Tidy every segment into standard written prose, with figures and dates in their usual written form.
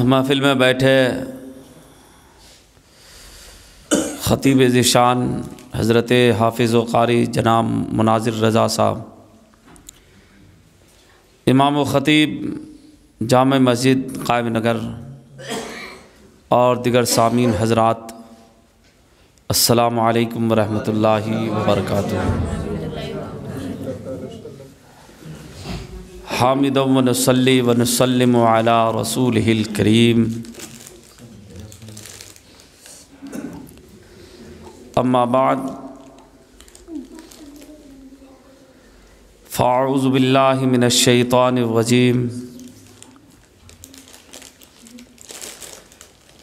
محفل میں بیٹھے خطیب ذیشان حضرت حافظ و قاری جناب مناظر رضا صاحب، امام و خطیب جامع مسجد قائم نگر اور دیگر سامعین حضرات، السلام علیکم ورحمۃ اللہ وبرکاتہ۔ حامد و نصلی و نسلم علی رسولہ الکریم، اما بعد فاعوذ باللہ من الشیطان الرجیم،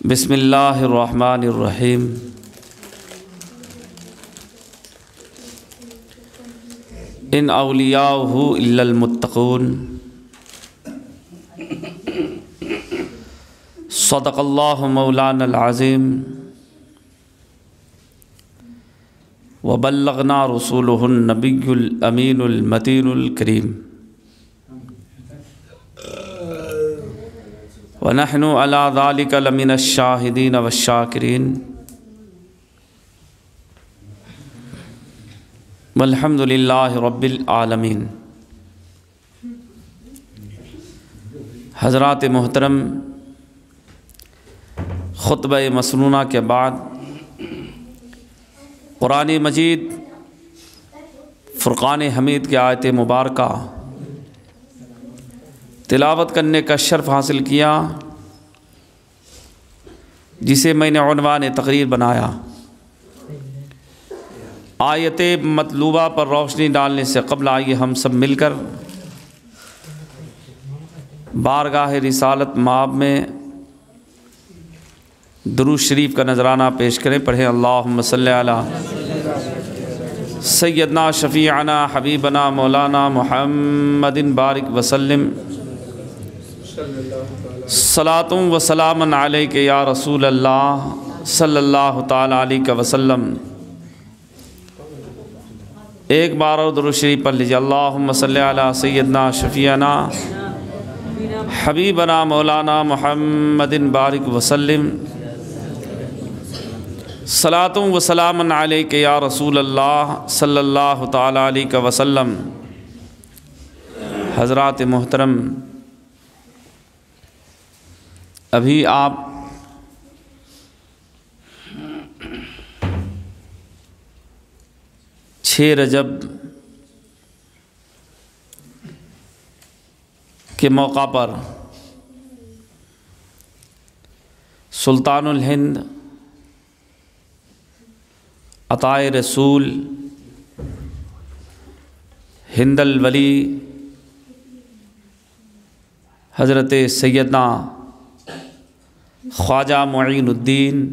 بسم اللہ الرحمن الرحیم۔ ان اولیاؤہ الا المتقون، صدق اللہ مولانا العظیم، وبلغنا رسولہ النبی الامین المتین الکریم، ونحن علی ذلک لمن الشاہدین والشاکرین، والحمد للہ رب العالمین۔ حضرات محترم، خطبہ مسنونہ کے بعد قرآن مجید فرقان حمید کی آیت مبارکہ تلاوت کرنے کا شرف حاصل کیا، جسے میں نے عنوان تقریر بنایا۔ آیت مطلوبہ پر روشنی ڈالنے سے قبل آئیے ہم سب مل کر بارگاہ رسالت مآب میں درود شریف کا نذرانہ پیش کریں۔ پڑھیں اللہم صلی علی سیدنا شفیعنا حبیبنا مولانا محمد بارک وسلم، صلاۃ و سلام علیک یا رسول اللہ صلی اللہ تعالی علیہ وسلم۔ ایک بار اور درود شریف پڑھ لیجیے، اللہم صلی علی سیدنا شفیعنا حبیبنا مولانا محمد بارک وسلم، صلاۃ و سلام علیک یا رسول اللہ صلی اللہ تعالی علیہ وسلم۔ حضرات محترم، ابھی آپ رجب کے موقع پر سلطان الہند عطائے رسول ہند الولی حضرت سیدنا خواجہ معین الدین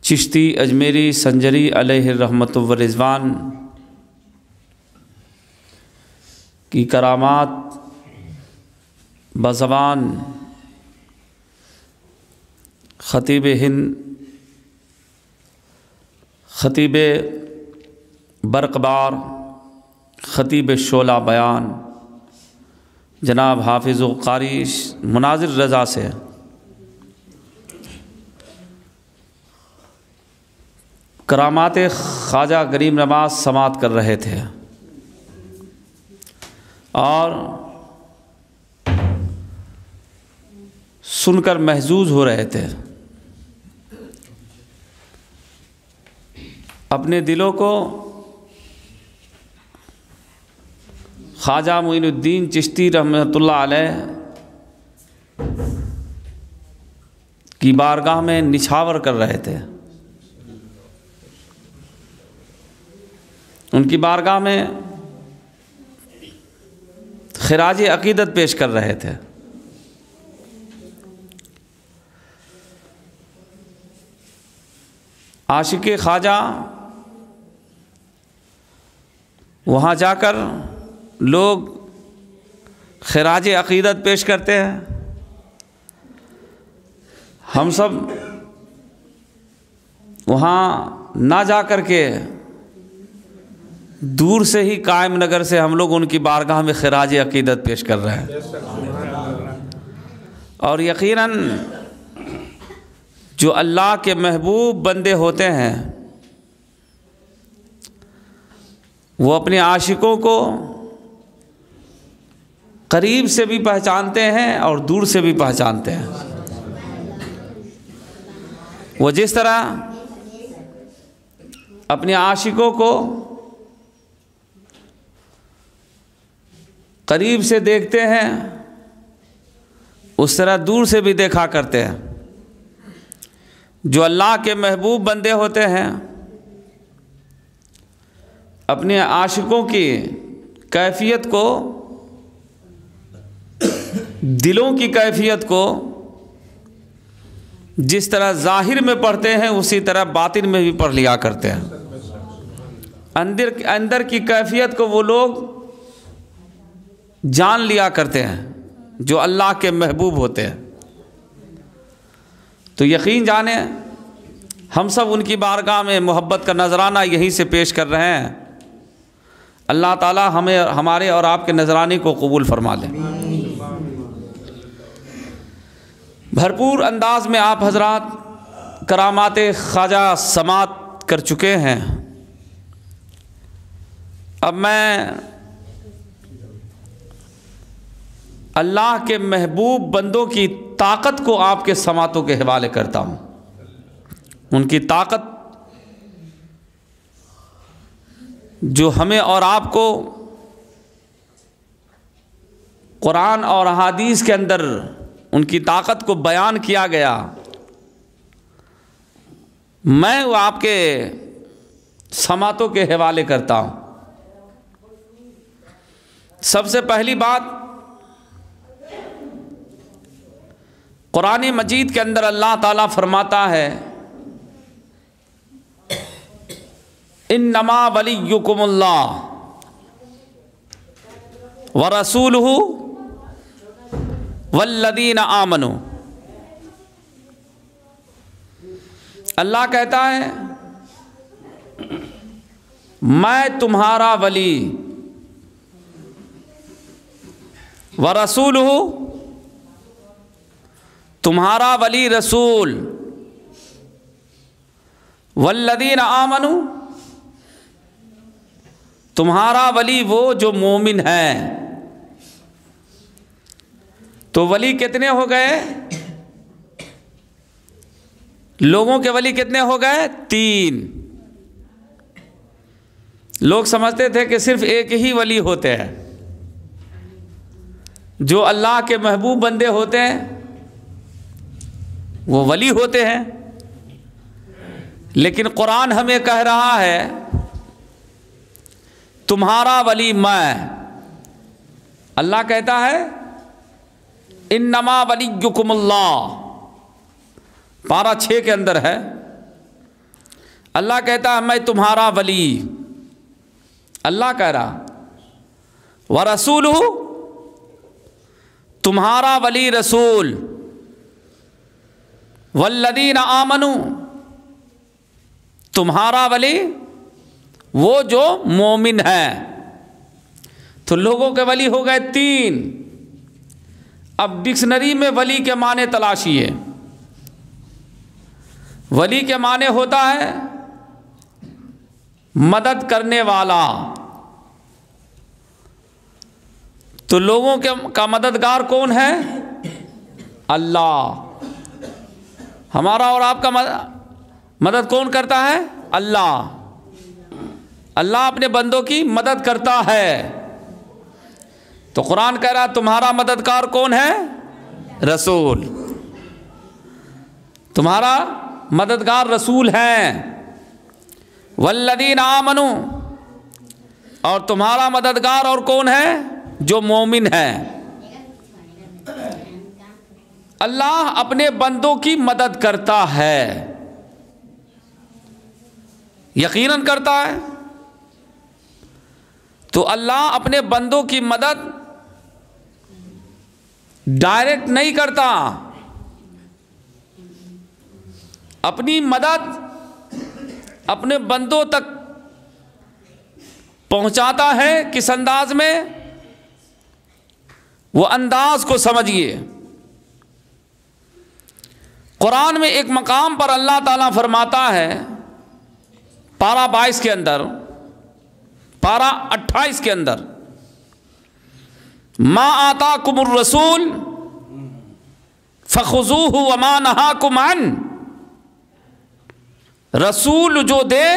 چشتی اجمیری سنجری علیہ الرحمۃ والرضوان کی کرامات بزبان خطیب ہند، خطیب برق بار، خطیب شعلہ بیان جناب حافظ و قاری مناظر رضا سے کرامات خواجہ غریب نواز سماعت کر رہے تھے، اور سن کر محظوظ ہو رہے تھے۔ اپنے دلوں کو خواجہ معین الدین چشتی رحمۃ اللہ علیہ کی بارگاہ میں نچھاور کر رہے تھے، ان کی بارگاہ میں خراج عقیدت پیش کر رہے تھے۔ عاشق خواجہ وہاں جا کر لوگ خراج عقیدت پیش کرتے ہیں، ہم سب وہاں نہ جا کر کے دور سے ہی قائم نگر سے ہم لوگ ان کی بارگاہ میں خراج عقیدت پیش کر رہے ہیں۔ اور یقیناً جو اللہ کے محبوب بندے ہوتے ہیں وہ اپنے عاشقوں کو قریب سے بھی پہچانتے ہیں اور دور سے بھی پہچانتے ہیں۔ وہ جس طرح اپنے عاشقوں کو قریب سے دیکھتے ہیں اس طرح دور سے بھی دیکھا کرتے ہیں۔ جو اللہ کے محبوب بندے ہوتے ہیں اپنے عاشقوں کی کیفیت کو، دلوں کی کیفیت کو جس طرح ظاہر میں پڑھتے ہیں اسی طرح باطن میں بھی پڑھ لیا کرتے ہیں۔ اندر کی کیفیت کو وہ لوگ جان لیا کرتے ہیں جو اللہ کے محبوب ہوتے ہیں۔ تو یقین جانیں ہم سب ان کی بارگاہ میں محبت کا نذرانہ یہیں سے پیش کر رہے ہیں۔ اللہ تعالی ہمیں، ہمارے اور آپ کے نذرانے کو قبول فرما لے۔ بھرپور انداز میں آپ حضرات کرامات خواجہ سماعت کر چکے ہیں۔ اب میں اللہ کے محبوب بندوں کی طاقت کو آپ کے سماعتوں کے حوالے کرتا ہوں۔ ان کی طاقت جو ہمیں اور آپ کو قرآن اور احادیث کے اندر ان کی طاقت کو بیان کیا گیا، میں وہ آپ کے سماعتوں کے حوالے کرتا ہوں۔ سب سے پہلی بات، قرآن مجید کے اندر اللہ تعالیٰ فرماتا ہے انما ولیکم اللہ ورسولہ والذین آمنوا۔ اللہ کہتا ہے میں تمہارا ولی، ورسولہ تمہارا ولی رسول، والذین آمنوا تمہارا ولی وہ جو مومن ہے۔ تو ولی کتنے ہو گئے؟ لوگوں کے ولی کتنے ہو گئے؟ 3۔ لوگ سمجھتے تھے کہ صرف ایک ہی ولی ہوتے ہیں، جو اللہ کے محبوب بندے ہوتے ہیں وہ ولی ہوتے ہیں، لیکن قرآن ہمیں کہہ رہا ہے تمہارا ولی میں۔ اللہ کہتا ہے انما ولیکم اللہ، پارہ 6 کے اندر ہے۔ اللہ کہتا ہے میں تمہارا ولی، اللہ کہہ رہا، ورسولہ تمہارا ولی رسول، والذین آمنوا تمہارا ولی وہ جو مومن ہے۔ تو لوگوں کے ولی ہو گئے 3۔ اب ڈکشنری میں ولی کے معنی تلاشیے۔ ولی کے معنی ہوتا ہے مدد کرنے والا۔ تو لوگوں کا مددگار کون ہے؟ اللہ۔ ہمارا اور آپ کا مدد کون کرتا ہے؟ اللہ۔ اللہ اپنے بندوں کی مدد کرتا ہے۔ تو قرآن کہہ رہا تمہارا مددگار کون ہے؟ رسول۔ تمہارا مددگار رسول ہیں۔ والذین آمنوا، اور تمہارا مددگار اور کون ہے؟ جو مومن ہے۔ اللہ اپنے بندوں کی مدد کرتا ہے، یقیناً کرتا ہے۔ تو اللہ اپنے بندوں کی مدد ڈائریکٹ نہیں کرتا، اپنی مدد اپنے بندوں تک پہنچاتا ہے۔ کس انداز میں؟ وہ انداز کو سمجھیے۔ قرآن میں ایک مقام پر اللہ تعالیٰ فرماتا ہے، پارہ 22 کے اندر، پارہ 28 کے اندر، ما آتاکم الرسول فخذوہ وما نہاکم عنہ، رسول جو دے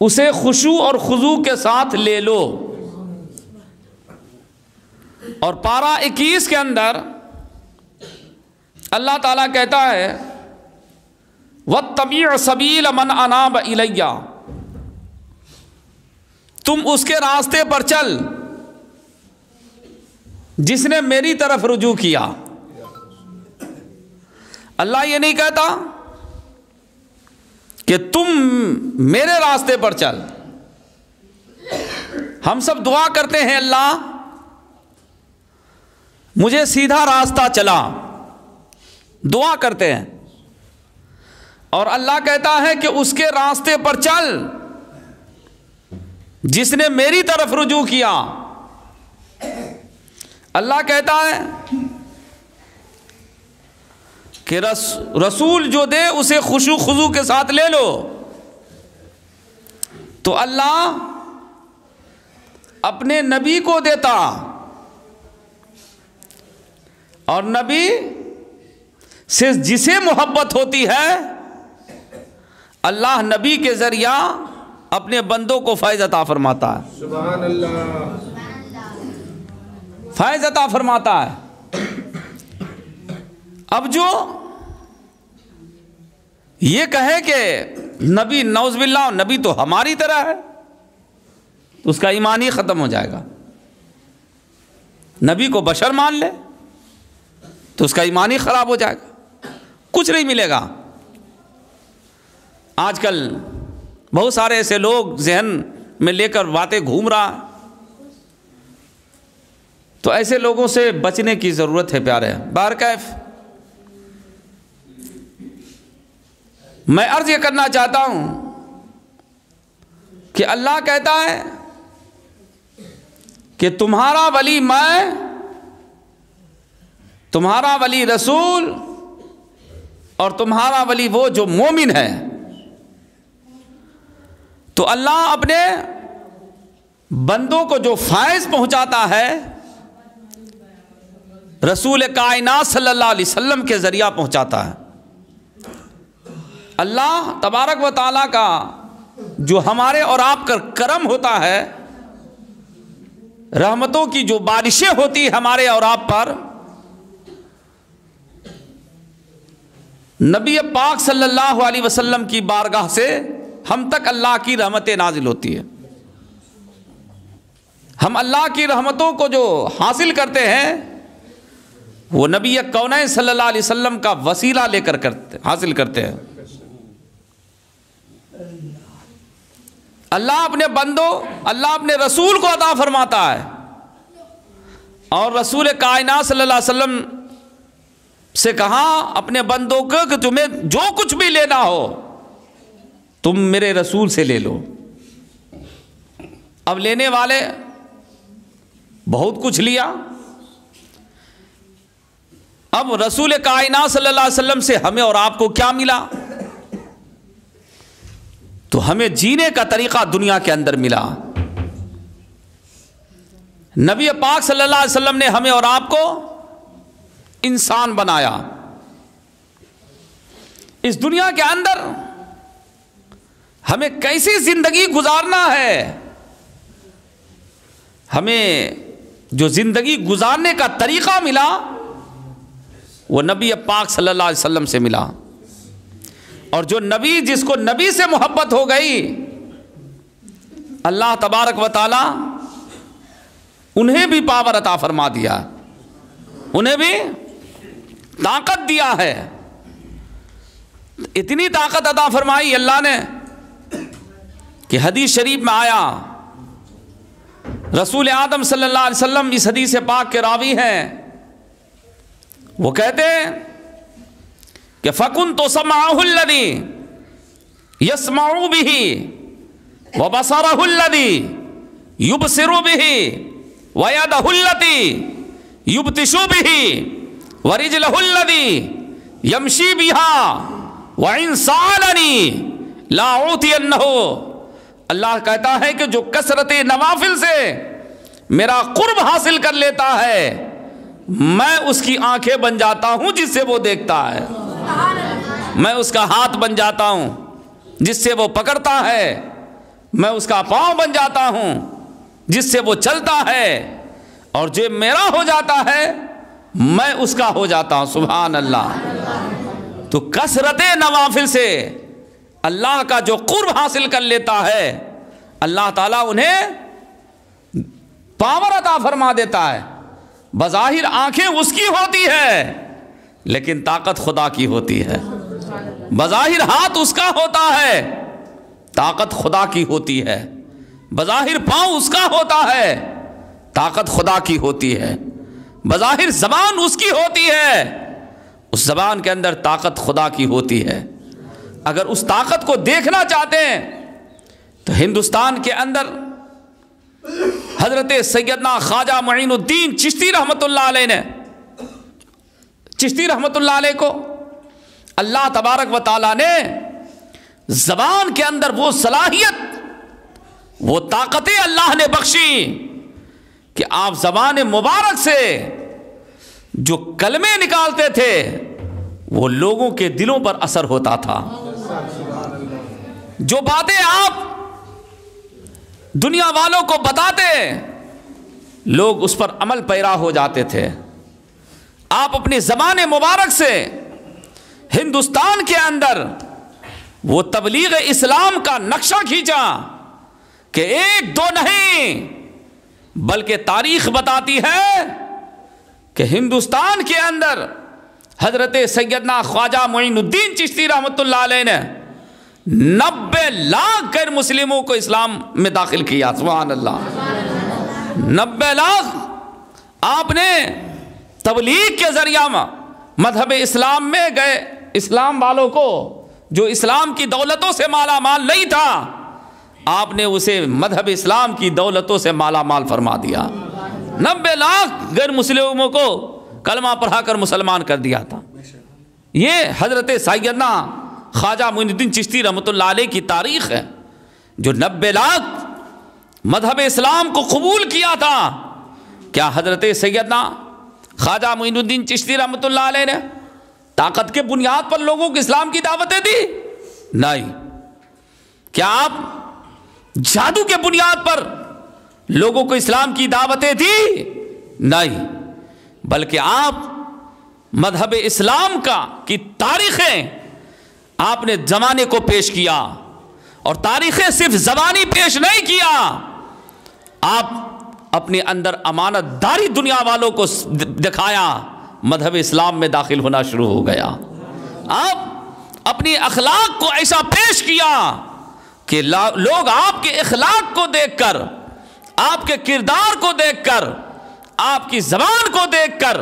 اسے خشوع اور خضوع کے ساتھ لے لو۔ اور پارہ 21 کے اندر اللہ تعالیٰ کہتا ہے وَاتَّبِعْ سَبِيلَ مَنْ أَنَابَ إِلَيَّ، تم اس کے راستے پر چل جس نے میری طرف رجوع کیا۔ اللہ یہ نہیں کہتا کہ تم میرے راستے پر چل۔ ہم سب دعا کرتے ہیں اللہ مجھے سیدھا راستہ چلا، دعا کرتے ہیں، اور اللہ کہتا ہے کہ اس کے راستے پر چل جس نے میری طرف رجوع کیا۔ اللہ کہتا ہے کہ رسول جو دے اسے خشوع خضوع کے ساتھ لے لو۔ تو اللہ اپنے نبی کو دیتا، اور نبی سے جسے محبت ہوتی ہے اللہ نبی کے ذریعہ اپنے بندوں کو فیض عطا فرماتا ہے۔ سبحان اللہ، فیض عطا فرماتا ہے۔ اب جو یہ کہے کہ نبی نعوذ باللہ نبی تو ہماری طرح ہے، تو اس کا ایمان ہی ختم ہو جائے گا۔ نبی کو بشر مان لے تو اس کا ایمان ہی خراب ہو جائے گا، کچھ نہیں ملے گا۔ آج کل بہت سارے ایسے لوگ ذہن میں لے کر باتیں گھوم رہا، تو ایسے لوگوں سے بچنے کی ضرورت ہے پیارے۔ بہرکیف میں عرض یہ کرنا چاہتا ہوں کہ اللہ کہتا ہے کہ تمہارا ولی میں، تمہارا ولی رسول، اور تمہارا ولی وہ جو مومن ہے۔ تو اللہ اپنے بندوں کو جو فائز پہنچاتا ہے رسول کائنات صلی اللہ علیہ وسلم کے ذریعہ پہنچاتا ہے۔ اللہ تبارک و تعالیٰ کا جو ہمارے اور آپ کا کرم ہوتا ہے، رحمتوں کی جو بارشیں ہوتی ہیں ہمارے اور آپ پر، نبی پاک صلی اللہ علیہ وسلم کی بارگاہ سے ہم تک اللہ کی رحمتیں نازل ہوتی ہے۔ ہم اللہ کی رحمتوں کو جو حاصل کرتے ہیں وہ نبی کونین صلی اللہ علیہ وسلم کا وسیلہ لے کر حاصل کرتے ہیں۔ اللہ اپنے بندوں، اللہ اپنے رسول کو عطا فرماتا ہے، اور رسول کائنات صلی اللہ علیہ وسلم سے کہا اپنے بندوں کو کہ تمہیں جو کچھ بھی لینا ہو تم میرے رسول سے لے لو۔ اب لینے والے بہت کچھ لیا، اب رسول کائنات صلی اللہ علیہ وسلم سے ہمیں اور آپ کو کیا ملا؟ تو ہمیں جینے کا طریقہ دنیا کے اندر ملا۔ نبی پاک صلی اللہ علیہ وسلم نے ہمیں اور آپ کو انسان بنایا۔ اس دنیا کے اندر ہمیں کیسی زندگی گزارنا ہے، ہمیں جو زندگی گزارنے کا طریقہ ملا وہ نبی پاک صلی اللہ علیہ وسلم سے ملا۔ اور جو نبی، جس کو نبی سے محبت ہو گئی، اللہ تبارک و تعالی انہیں بھی پاور عطا فرما دیا، انہیں بھی طاقت دیا ہے۔ اتنی طاقت عطا فرمائی اللہ نے کہ حدیث شریف میں آیا، رسول آدم صلی اللہ علیہ وسلم اس حدیث پاک کے راوی ہیں، وہ کہتے ہیں کہ فَكُنْتُ سَمْعَهُ الَّذِي يَسْمَعُ بِهِ وَبَصَرَهُ الَّذِي يُبْصِرُ بِهِ وَيَدَهُ الَّتِي يُبْطِشُ بِهِ ورجلہ الذی یمشی بہا وَإِن سَأَلَنِي لَا أُعْطِيَنَّهُ، اللہ کہتا ہے کہ جو کثرت نوافل سے میرا قرب حاصل کر لیتا ہے میں اس کی آنکھیں بن جاتا ہوں جس سے وہ دیکھتا ہے، میں اس کا ہاتھ بن جاتا ہوں جس سے وہ پکڑتا ہے، میں اس کا پاؤں بن جاتا ہوں جس سے وہ چلتا ہے، اور جو میرا ہو جاتا ہے میں اس کا ہو جاتا ہوں۔ سبحان اللہ۔ تو کثرت نوافل سے اللہ کا جو قرب حاصل کر لیتا ہے اللہ تعالیٰ انہیں پاور عطا فرما دیتا ہے۔ بظاہر آنکھیں اس کی ہوتی ہے لیکن طاقت خدا کی ہوتی ہے، بظاہر ہاتھ اس کا ہوتا ہے طاقت خدا کی ہوتی ہے، بظاہر پاؤں اس کا ہوتا ہے طاقت خدا کی ہوتی ہے، بظاہر زبان اس کی ہوتی ہے اس زبان کے اندر طاقت خدا کی ہوتی ہے۔ اگر اس طاقت کو دیکھنا چاہتے ہیں تو ہندوستان کے اندر حضرت سیدنا خواجہ معین الدین چشتی رحمۃ اللہ علیہ نے، چشتی رحمۃ اللہ علیہ کو اللہ تبارک و تعالیٰ نے زبان کے اندر وہ صلاحیت وہ طاقتیں اللہ نے بخشی کہ آپ زبان مبارک سے جو کلمے نکالتے تھے وہ لوگوں کے دلوں پر اثر ہوتا تھا، جو باتیں آپ دنیا والوں کو بتاتے لوگ اس پر عمل پیرا ہو جاتے تھے۔ آپ اپنی زبان مبارک سے ہندوستان کے اندر وہ تبلیغ اسلام کا نقشہ کھینچا کہ ایک دو نہیں بلکہ تاریخ بتاتی ہے کہ ہندوستان کے اندر حضرت سیدنا خواجہ معین الدین چشتی رحمۃ اللہ علیہ نے 90 لاکھ غیر مسلموں کو اسلام میں داخل کیا۔ سبحان اللہ، 90 لاکھ آپ نے تبلیغ کے ذریعہ مذہب اسلام میں گئے، اسلام والوں کو جو اسلام کی دولتوں سے مالا مال نہیں تھا آپ نے اسے مذہب اسلام کی دولتوں سے مالا مال فرما دیا۔ 90 لاکھ غیر مسلموں کو کلمہ پڑھا کر مسلمان کر دیا تھا۔ یہ حضرت سیدنا خواجہ معین الدین چشتی رحمۃ اللہ علیہ کی تاریخ ہے، جو 90 لاکھ مذہب اسلام کو قبول کیا تھا۔ کیا حضرت سیدنا خواجہ معین الدین چشتی رحمۃ اللہ علیہ نے طاقت کے بنیاد پر لوگوں کو اسلام کی دعوتیں دی؟ نہیں۔ کیا آپ جادو کے بنیاد پر لوگوں کو اسلام کی دعوتیں دی؟ نہیں، بلکہ آپ مذہب اسلام کی تاریخیں آپ نے زمانے کو پیش کیا، اور تاریخیں صرف زبانی پیش نہیں کیا، آپ اپنے اندر امانت داری دنیا والوں کو دکھایا، مذہب اسلام میں داخل ہونا شروع ہو گیا۔ آپ اپنی اخلاق کو ایسا پیش کیا کہ لوگ آپ کے اخلاق کو دیکھ کر، آپ کے کردار کو دیکھ کر، آپ کی زبان کو دیکھ کر،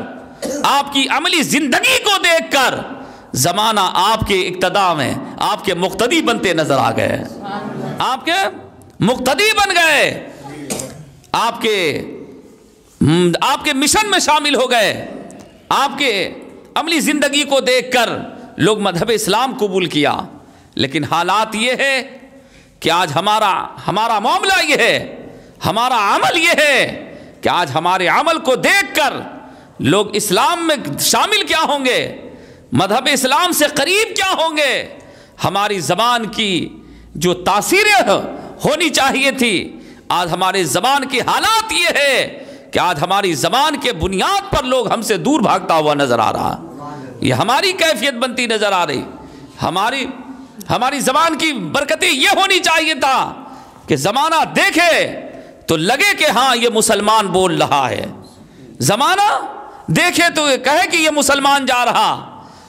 آپ کی عملی زندگی کو دیکھ کر زمانہ آپ کے اقتداء میں آپ کے مقتدی بنتے نظر آ گئے، آپ کے مقتدی بن گئے، آپ کے مشن میں شامل ہو گئے۔ آپ کے عملی زندگی کو دیکھ کر لوگ مذہب اسلام قبول کیا۔ لیکن حالات یہ ہے کہ آج ہمارا معاملہ یہ ہے، ہمارا عمل یہ ہے کہ آج ہمارے عمل کو دیکھ کر لوگ اسلام میں شامل کیا ہوں گے، مذہب اسلام سے قریب کیا ہوں گے۔ ہماری زبان کی جو تاثیریں ہونی چاہیے تھی، آج ہمارے زبان کی حالات یہ ہے کہ آج ہماری زبان کے بنیاد پر لوگ ہم سے دور بھاگتا ہوا نظر آ رہا۔ یہ ہماری کیفیت بنتی نظر آ رہی۔ ہماری زبان کی برکتیں یہ ہونی چاہیے تھا کہ زمانہ دیکھے تو لگے کہ ہاں یہ مسلمان بول رہا ہے، زمانہ دیکھے تو کہے کہ یہ مسلمان جا رہا۔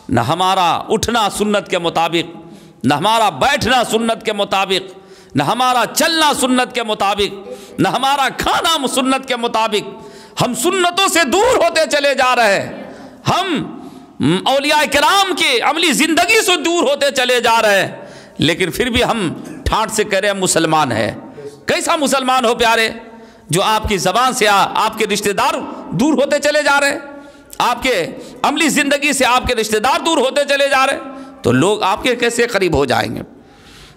نہ ہمارا اٹھنا سنت کے مطابق، نہ ہمارا بیٹھنا سنت کے مطابق، نہ ہمارا چلنا سنت کے مطابق، نہ ہمارا کھانا سنت کے مطابق۔ ہم سنتوں سے دور ہوتے چلے جا رہے ہیں، ہم اولیاء کرام کی عملی زندگی سے دور ہوتے چلے جا رہے ہیں، لیکن پھر بھی ہم ٹھاٹ سے کہہ رہے ہیں مسلمان ہے۔ کیسا مسلمان ہو پیارے جو آپ کی زبان سے آپ کے رشتہ دار دور ہوتے چلے جا رہے ہیں، آپ کے عملی زندگی سے آپ کے رشتہ دار دور ہوتے چلے جا رہے تو لوگ آپ کے کیسے قریب ہو جائیں گے؟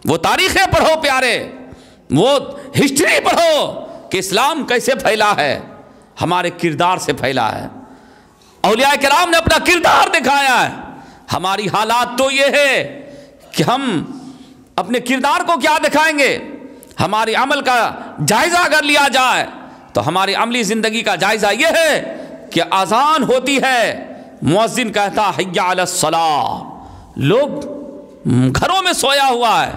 وہ تاریخیں پڑھو پیارے، وہ ہسٹری پڑھو کہ اسلام کیسے پھیلا ہے، ہمارے کردار سے پھیلا ہے۔ اولیاء کرام نے اپنا کردار دکھایا ہے۔ ہماری حالات تو یہ ہے کہ ہم اپنے کردار کو کیا دکھائیں گے؟ ہماری عمل کا جائزہ اگر لیا جائے تو ہماری عملی زندگی کا جائزہ یہ ہے کہ اذان ہوتی ہے، مؤذن کہتا حی علی الصلاۃ، لوگ گھروں میں سویا ہوا ہے،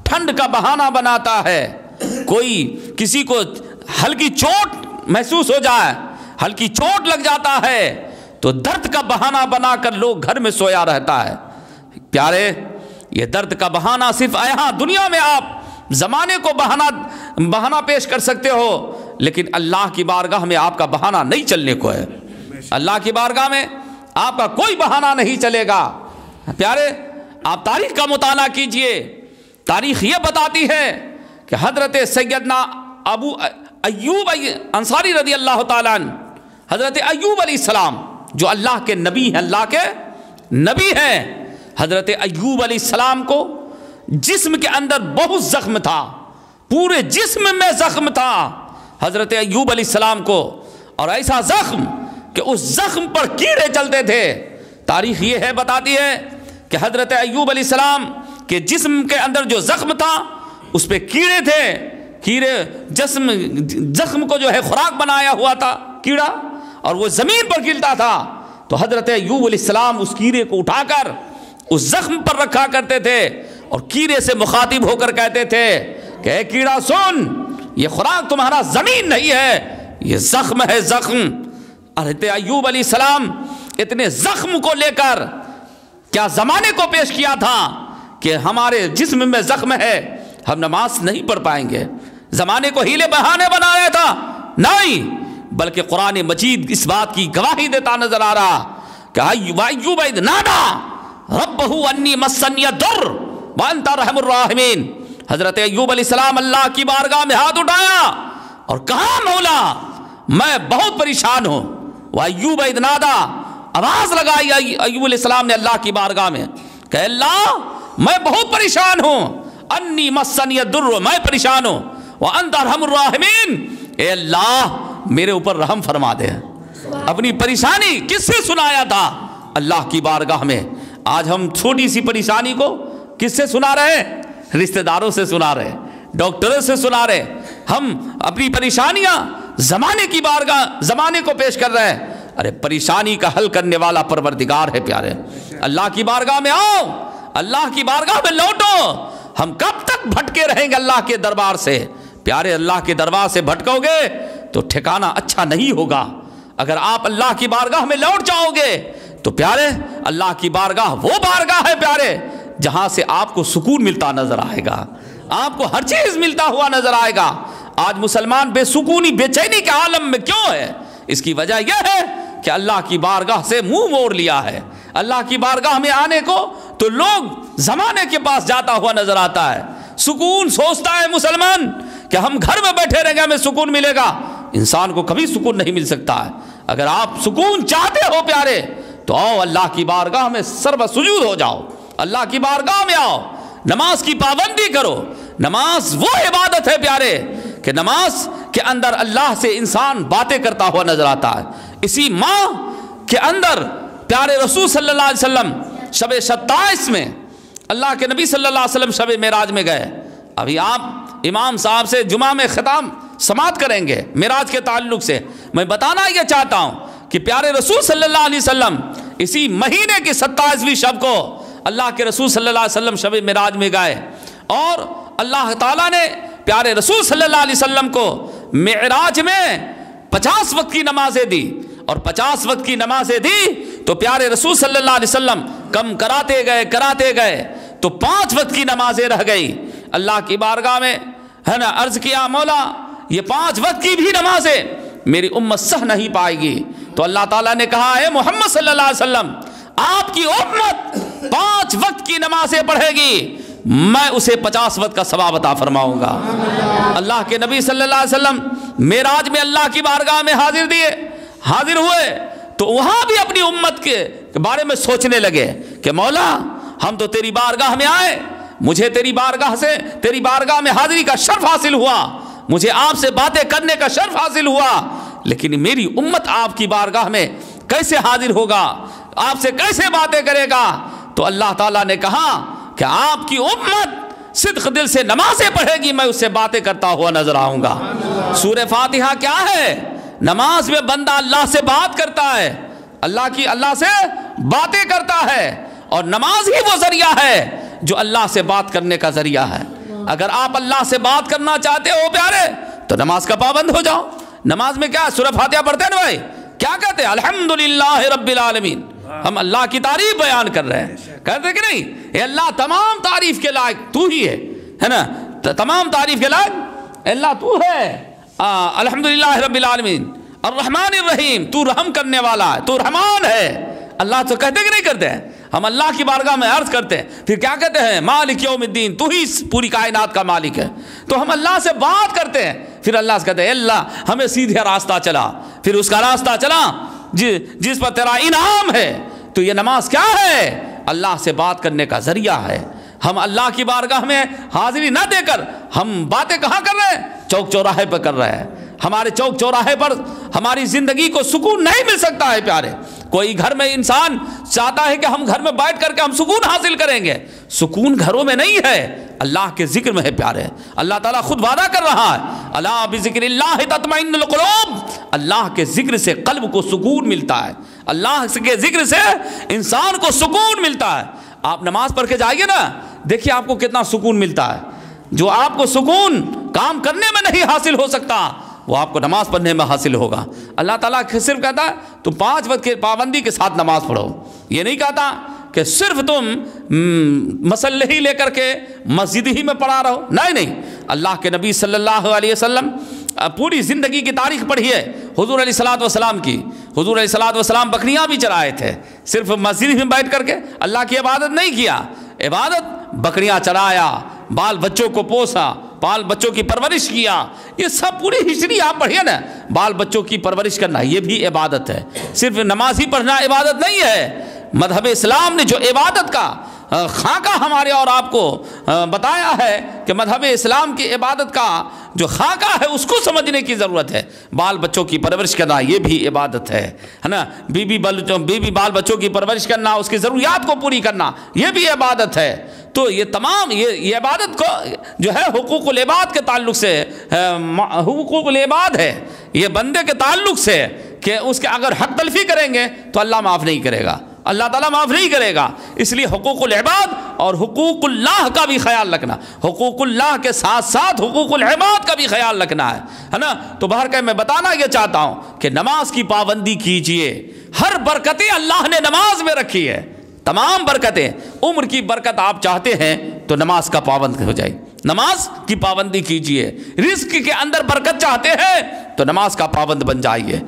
ٹھنڈ کا بہانہ بناتا ہے، کوئی کسی کو ہلکی چوٹ محسوس ہو جائے، ہلکی چوٹ لگ جاتا ہے تو درد کا بہانہ بنا کر لوگ گھر میں سویا رہتا ہے۔ پیارے، یہ درد کا بہانہ صرف یہاں دنیا میں آپ زمانے کو بہانہ پیش کر سکتے ہو، لیکن اللہ کی بارگاہ میں آپ کا بہانہ نہیں چلنے کو ہے۔ اللہ کی بارگاہ میں آپ کا کوئی بہانہ نہیں چلے گا۔ پیارے، آپ تاریخ کا مطالعہ کیجئے، تاریخ یہ بتاتی ہے کہ حضرت سیدنا ابو ایوب انصاری رضی اللہ تعالیٰ عنہ، حضرت ایوب علیہ السلام جو اللہ کے نبی ہیں، اللہ کے نبی ہیں، حضرت ایوب علیہ السلام کو جسم کے اندر بہت زخم تھا، پورے جسم میں زخم تھا حضرت ایوب علیہ السلام کو، اور ایسا زخم کہ اس زخم پر کیڑے چلتے تھے۔ تاریخ یہ ہے بتاتی ہے کہ حضرت ایوب علیہ السلام کے جسم کے اندر جو زخم تھا اس پہ کیڑے تھے، کیڑے زخم کو جو ہے خوراک بنایا ہوا تھا کیڑا، اور وہ زمین پر گرتا تھا تو حضرت ایوب علیہ السلام اس کیڑے کو اٹھا کر اس زخم پر رکھا کرتے تھے اور کیڑے سے مخاطب ہو کر کہتے تھے کہ اے کیڑا سن، یہ خوراک تمہارا زمین نہیں ہے، یہ زخم ہے، زخم۔ حضرت ایوب علیہ السلام اتنے زخم کو لے کر کیا زمانے کو پیش کیا تھا کہ ہمارے جسم میں زخم ہے، ہم نماز نہیں پڑھ پائیں گے۔ زمانے کو ہیلے بہانے بنایا تھا؟ نہیں، بلکہ قرآن مجید اس بات کی گواہی دیتا نظر آ رہا کہ ایوب اذ نادا ربہ انی مسنی الضر وانت ارحم الراحمین۔ حضرت ایوب علیہ السلام اللہ کی بارگاہ میں ہاتھ اٹھایا اور کہا مولا میں بہت پریشان ہوں۔ وایوب اذ نادا، آواز لگائی ایوب علیہ السلام نے اللہ کی بارگاہ میں کہ اللہ میں بہت پریشان ہوں، انی مسنی الضر، میں پریشان ہوں، وانت ارحم الراحمین، اے اللہ میرے اوپر رحم فرما دے۔ اپنی پریشانی کس سے سنایا تھا؟ اللہ کی بارگاہ میں۔ آج ہم چھوٹی سی پریشانی کو کس سے سنا رہے ہیں؟ رشتہ داروں سے سنا رہے، ڈاکٹروں سے سنا رہے۔ ہم اپنی پریشانیاں زمانے کی بارگاہ، زمانے کو پیش کر رہے ہیں۔ ارے پریشانی کا حل کرنے والا پروردگار ہے پیارے۔ اللہ کی بارگاہ میں آؤ، اللہ کی بارگاہ میں لوٹو۔ ہم کب تک بھٹکے رہیں گے اللہ کے دربار سے؟ پیارے، اللہ کے دربار سے بھٹکو گے تو ٹھکانہ اچھا نہیں ہوگا۔ اگر آپ اللہ کی بارگاہ میں لوٹ جاؤ گے تو پیارے، اللہ کی بارگاہ وہ بارگاہ ہے پیارے جہاں سے آپ کو سکون ملتا نظر آئے گا، آپ کو ہر چیز ملتا ہوا نظر آئے گا۔ آج مسلمان بے سکونی، بے چینی کے عالم میں کیوں ہے؟ اس کی وجہ یہ ہے کہ اللہ کی بارگاہ سے منہ موڑ لیا ہے۔ اللہ کی بارگاہ میں آنے کو تو لوگ زمانے کے پاس جاتا ہوا نظر آتا ہے۔ سکون سوچتا ہے مسلمان کہ ہم گھر میں بیٹھے رہیں گے ہمیں سکون ملے گا، انسان کو کبھی سکون نہیں مل سکتا ہے۔ اگر آپ سکون چاہتے ہو پیارے تو آؤ اللہ کی بارگاہ میں سرو سجود ہو جاؤ، اللہ کی بارگاہ میں آؤ، نماز کی پابندی کرو۔ نماز وہ عبادت ہے پیارے کہ نماز کے اندر اللہ سے انسان باتیں کرتا ہوا نظر آتا ہے۔ اسی ماہ کے اندر پیارے رسول صلی اللہ علیہ وسلم شب 27 میں اللہ کے نبی صلی اللہ علیہ وسلم شب معراج میں گئے۔ ابھی آپ امام صاحب سے جمعہ میں خطاب سماعت کریں گے معراج کے تعلق سے۔ میں بتانا یہ چاہتا ہوں کہ پیارے رسول صلی اللہ علیہ وسلم اسی مہینے کی 27ویں شب کو اللہ کے رسول صلی اللہ علیہ وسلم شب معراج میں گئے، اور اللہ تعالیٰ نے پیارے رسول صلی اللہ علیہ وسلم کو معراج میں 50 وقت کی نمازیں دی، اور 50 وقت کی نمازیں دی تو پیارے رسول صلی اللہ علیہ وسلم کم کراتے گئے تو 5 وقت کی نمازیں رہ گئی۔ اللہ کی بارگاہ میں ہے نا عرض کیا مولا یہ 5 وقت کی بھی نمازیں میری امت سہ نہیں پائے گی، تو اللہ تعالیٰ نے کہا ہے محمد صلی اللہ علیہ وسلم آپ کی امت 5 وقت کی نمازیں پڑھے گی، میں اسے 50 وقت کا ثواب عطا فرماؤں گا۔ اللہ کے نبی صلی اللہ علیہ وسلم معراج میں اللہ کی بارگاہ میں حاضر ہوئے تو وہاں بھی اپنی امت کے بارے میں سوچنے لگے کہ مولا ہم تو تیری بارگاہ میں آئے, مجھے تیری بارگاہ میں حاضری کا شرف حاصل ہوا, مجھے آپ سے باتیں کرنے کا شرف حاصل ہوا, لیکن میری امت آپ کی بارگاہ میں کیسے حاضر ہوگا, آپ سے کیسے باتیں کرے گا؟ تو اللہ تعالیٰ نے کہا کہ آپ کی امت صدق دل سے نمازیں پڑھے گی, میں اس سے باتیں کرتا ہوا نظر آؤں گا. سورہ فاتحہ کیا ہے؟ نماز میں بندہ اللہ سے بات کرتا ہے, اللہ سے باتیں کرتا ہے, اور نماز ہی وہ ذریعہ ہے جو اللہ سے بات کرنے کا ذریعہ ہے. اگر آپ اللہ سے بات کرنا چاہتے ہو پیارے تو نماز کا پابند ہو جاؤ. نماز میں کیا سورہ فاتحہ پڑھتے ہیں نا بھائی, کیا کہتے ہیں؟ الحمدللہ رب العالمین. ہم اللہ کی تعریف بیان کر رہے ہیں, کہتے کہ نہیں اے اللہ تمام تعریف کے لائق تو ہی ہے نا, تمام تعریف کے لائق اللہ تو ہے. الحمدللہ رب العالمین الرحمن الرحیم, تو رحم کرنے والا ہے, تو رحمان ہے. اللہ تو کہتے کہ نہیں کرتے ہیں؟ ہم اللہ کی بارگاہ میں عرض کرتے ہیں, پھر کیا کہتے ہیں؟ مالک یوم الدین, تو ہی پوری کائنات کا مالک ہے. تو ہم اللہ سے بات کرتے ہیں, پھر اللہ سے کہتے ہیں اللہ ہمیں سیدھے راستہ چلا, پھر اس کا راستہ چلا جس پر تیرا انعام ہے. تو یہ نماز کیا ہے؟ اللہ سے بات کرنے کا ذریعہ ہے. ہم اللہ کی بارگاہ میں حاضری نہ دے کر ہم باتیں کہاں کر رہے ہیں؟ چوک چوراہے پہ کر رہے ہیں. ہمارے چوک چوراہے پر ہماری زندگی کو سکون نہیں مل سکتا ہے پیارے. کوئی گھر میں انسان چاہتا ہے کہ ہم گھر میں بیٹھ کر کے ہم سکون حاصل کریں گے, سکون گھروں میں نہیں ہے, اللہ کے ذکر میں ہے پیارے. اللہ تعالیٰ خود وعدہ کر رہا ہے, الا بذکر اللہ تطمئن القلوب, اللہ کے ذکر سے قلب کو سکون ملتا ہے, اللہ کے ذکر سے انسان کو سکون ملتا ہے. آپ نماز پڑھ کے جائیے نا, دیکھیے آپ کو کتنا سکون ملتا ہے. جو آپ کو سکون کام کرنے میں نہیں حاصل ہو سکتا وہ آپ کو نماز پڑھنے میں حاصل ہوگا. اللہ تعالیٰ صرف کہتا ہے تم 5 وقت کی پابندی کے ساتھ نماز پڑھو, یہ نہیں کہتا کہ صرف تم مسلح ہی لے کر کے مسجد ہی میں پڑھا رہو. نہیں, اللہ کے نبی صلی اللہ علیہ وسلم پوری زندگی کی تاریخ پڑھیے حضور علیہ الصلوۃ والسلام کی. حضور علیہ الصلوۃ والسلام بکریاں بھی چرائے تھے, صرف مسجد میں بیٹھ کر کے اللہ کی عبادت نہیں کیا. عبادت بکریاں چرایا, بال بچوں کو پوسا, بال بچوں کی پرورش کیا. یہ سب پوری ہسٹری آپ پڑھیے نا, بال بچوں کی پرورش کرنا یہ بھی عبادت ہے. صرف نماز ہی پڑھنا عبادت نہیں ہے. مذہب اسلام نے جو عبادت کا خاکہ ہمارے اور آپ کو بتایا ہے کہ مذہب اسلام کی عبادت کا جو خاکہ ہے اس کو سمجھنے کی ضرورت ہے. بال بچوں کی پرورش کرنا یہ بھی عبادت ہے نا. بیوی بال بچوں کی پرورش کرنا, اس کی ضروریات کو پوری کرنا یہ بھی عبادت ہے. تو یہ تمام یہ عبادت کو جو ہے حقوق العباد کے تعلق سے, حقوق العباد ہے یہ بندے کے تعلق سے, کہ اس کے اگر حق تلفی کریں گے تو اللہ معاف نہیں کرے گا, اللہ تعالیٰ معاف نہیں کرے گا. اس لیے حقوق العباد اور حقوق اللہ کا بھی خیال رکھنا, حقوق اللہ کے ساتھ ساتھ حقوق العباد کا بھی خیال رکھنا ہے نا. تو بہر کہ میں بتانا یہ چاہتا ہوں کہ نماز کی پابندی کیجئے. ہر برکتیں اللہ نے نماز میں رکھی ہے, تمام برکتیں. عمر کی برکت آپ چاہتے ہیں تو نماز کا پابند ہو جائے, نماز کی پابندی کیجئے. رزق کے اندر برکت چاہتے ہیں تو نماز کا پابند بن جائیے.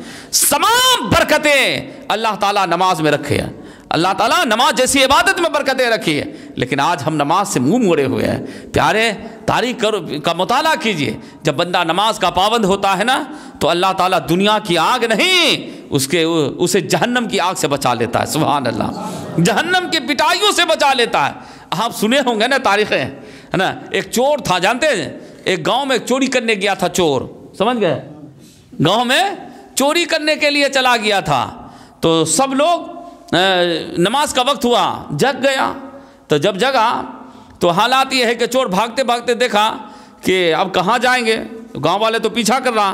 تمام برکتیں اللہ تعالیٰ نماز میں رکھے ہیں. اللہ تعالیٰ نماز جیسی عبادت میں برکتیں رکھی ہے, لیکن آج ہم نماز سے منہ موڑے ہوئے ہیں. پیارے تاریخ کا مطالعہ کیجئے. جب بندہ نماز کا پابند ہوتا ہے نا تو اللہ تعالیٰ دنیا کی آگ نہیں اسے جہنم کی آگ سے بچا لیتا ہے. سبحان اللہ, جہنم کی پٹائیوں سے بچا لیتا ہے. آپ سنے ہوں گے نا تاریخیں, ہے نا. ایک چور تھا, جانتے ہیں, ایک گاؤں میں چوری کرنے گیا تھا چور, سمجھ گئے, گاؤں میں چوری کرنے کے لیے چلا گیا تھا. تو سب لوگ نماز کا وقت ہوا, جگ گیا. تو جب جگا تو حالات یہ ہے کہ چور بھاگتے بھاگتے دیکھا کہ اب کہاں جائیں گے. گاؤں والے تو پیچھا کر رہا,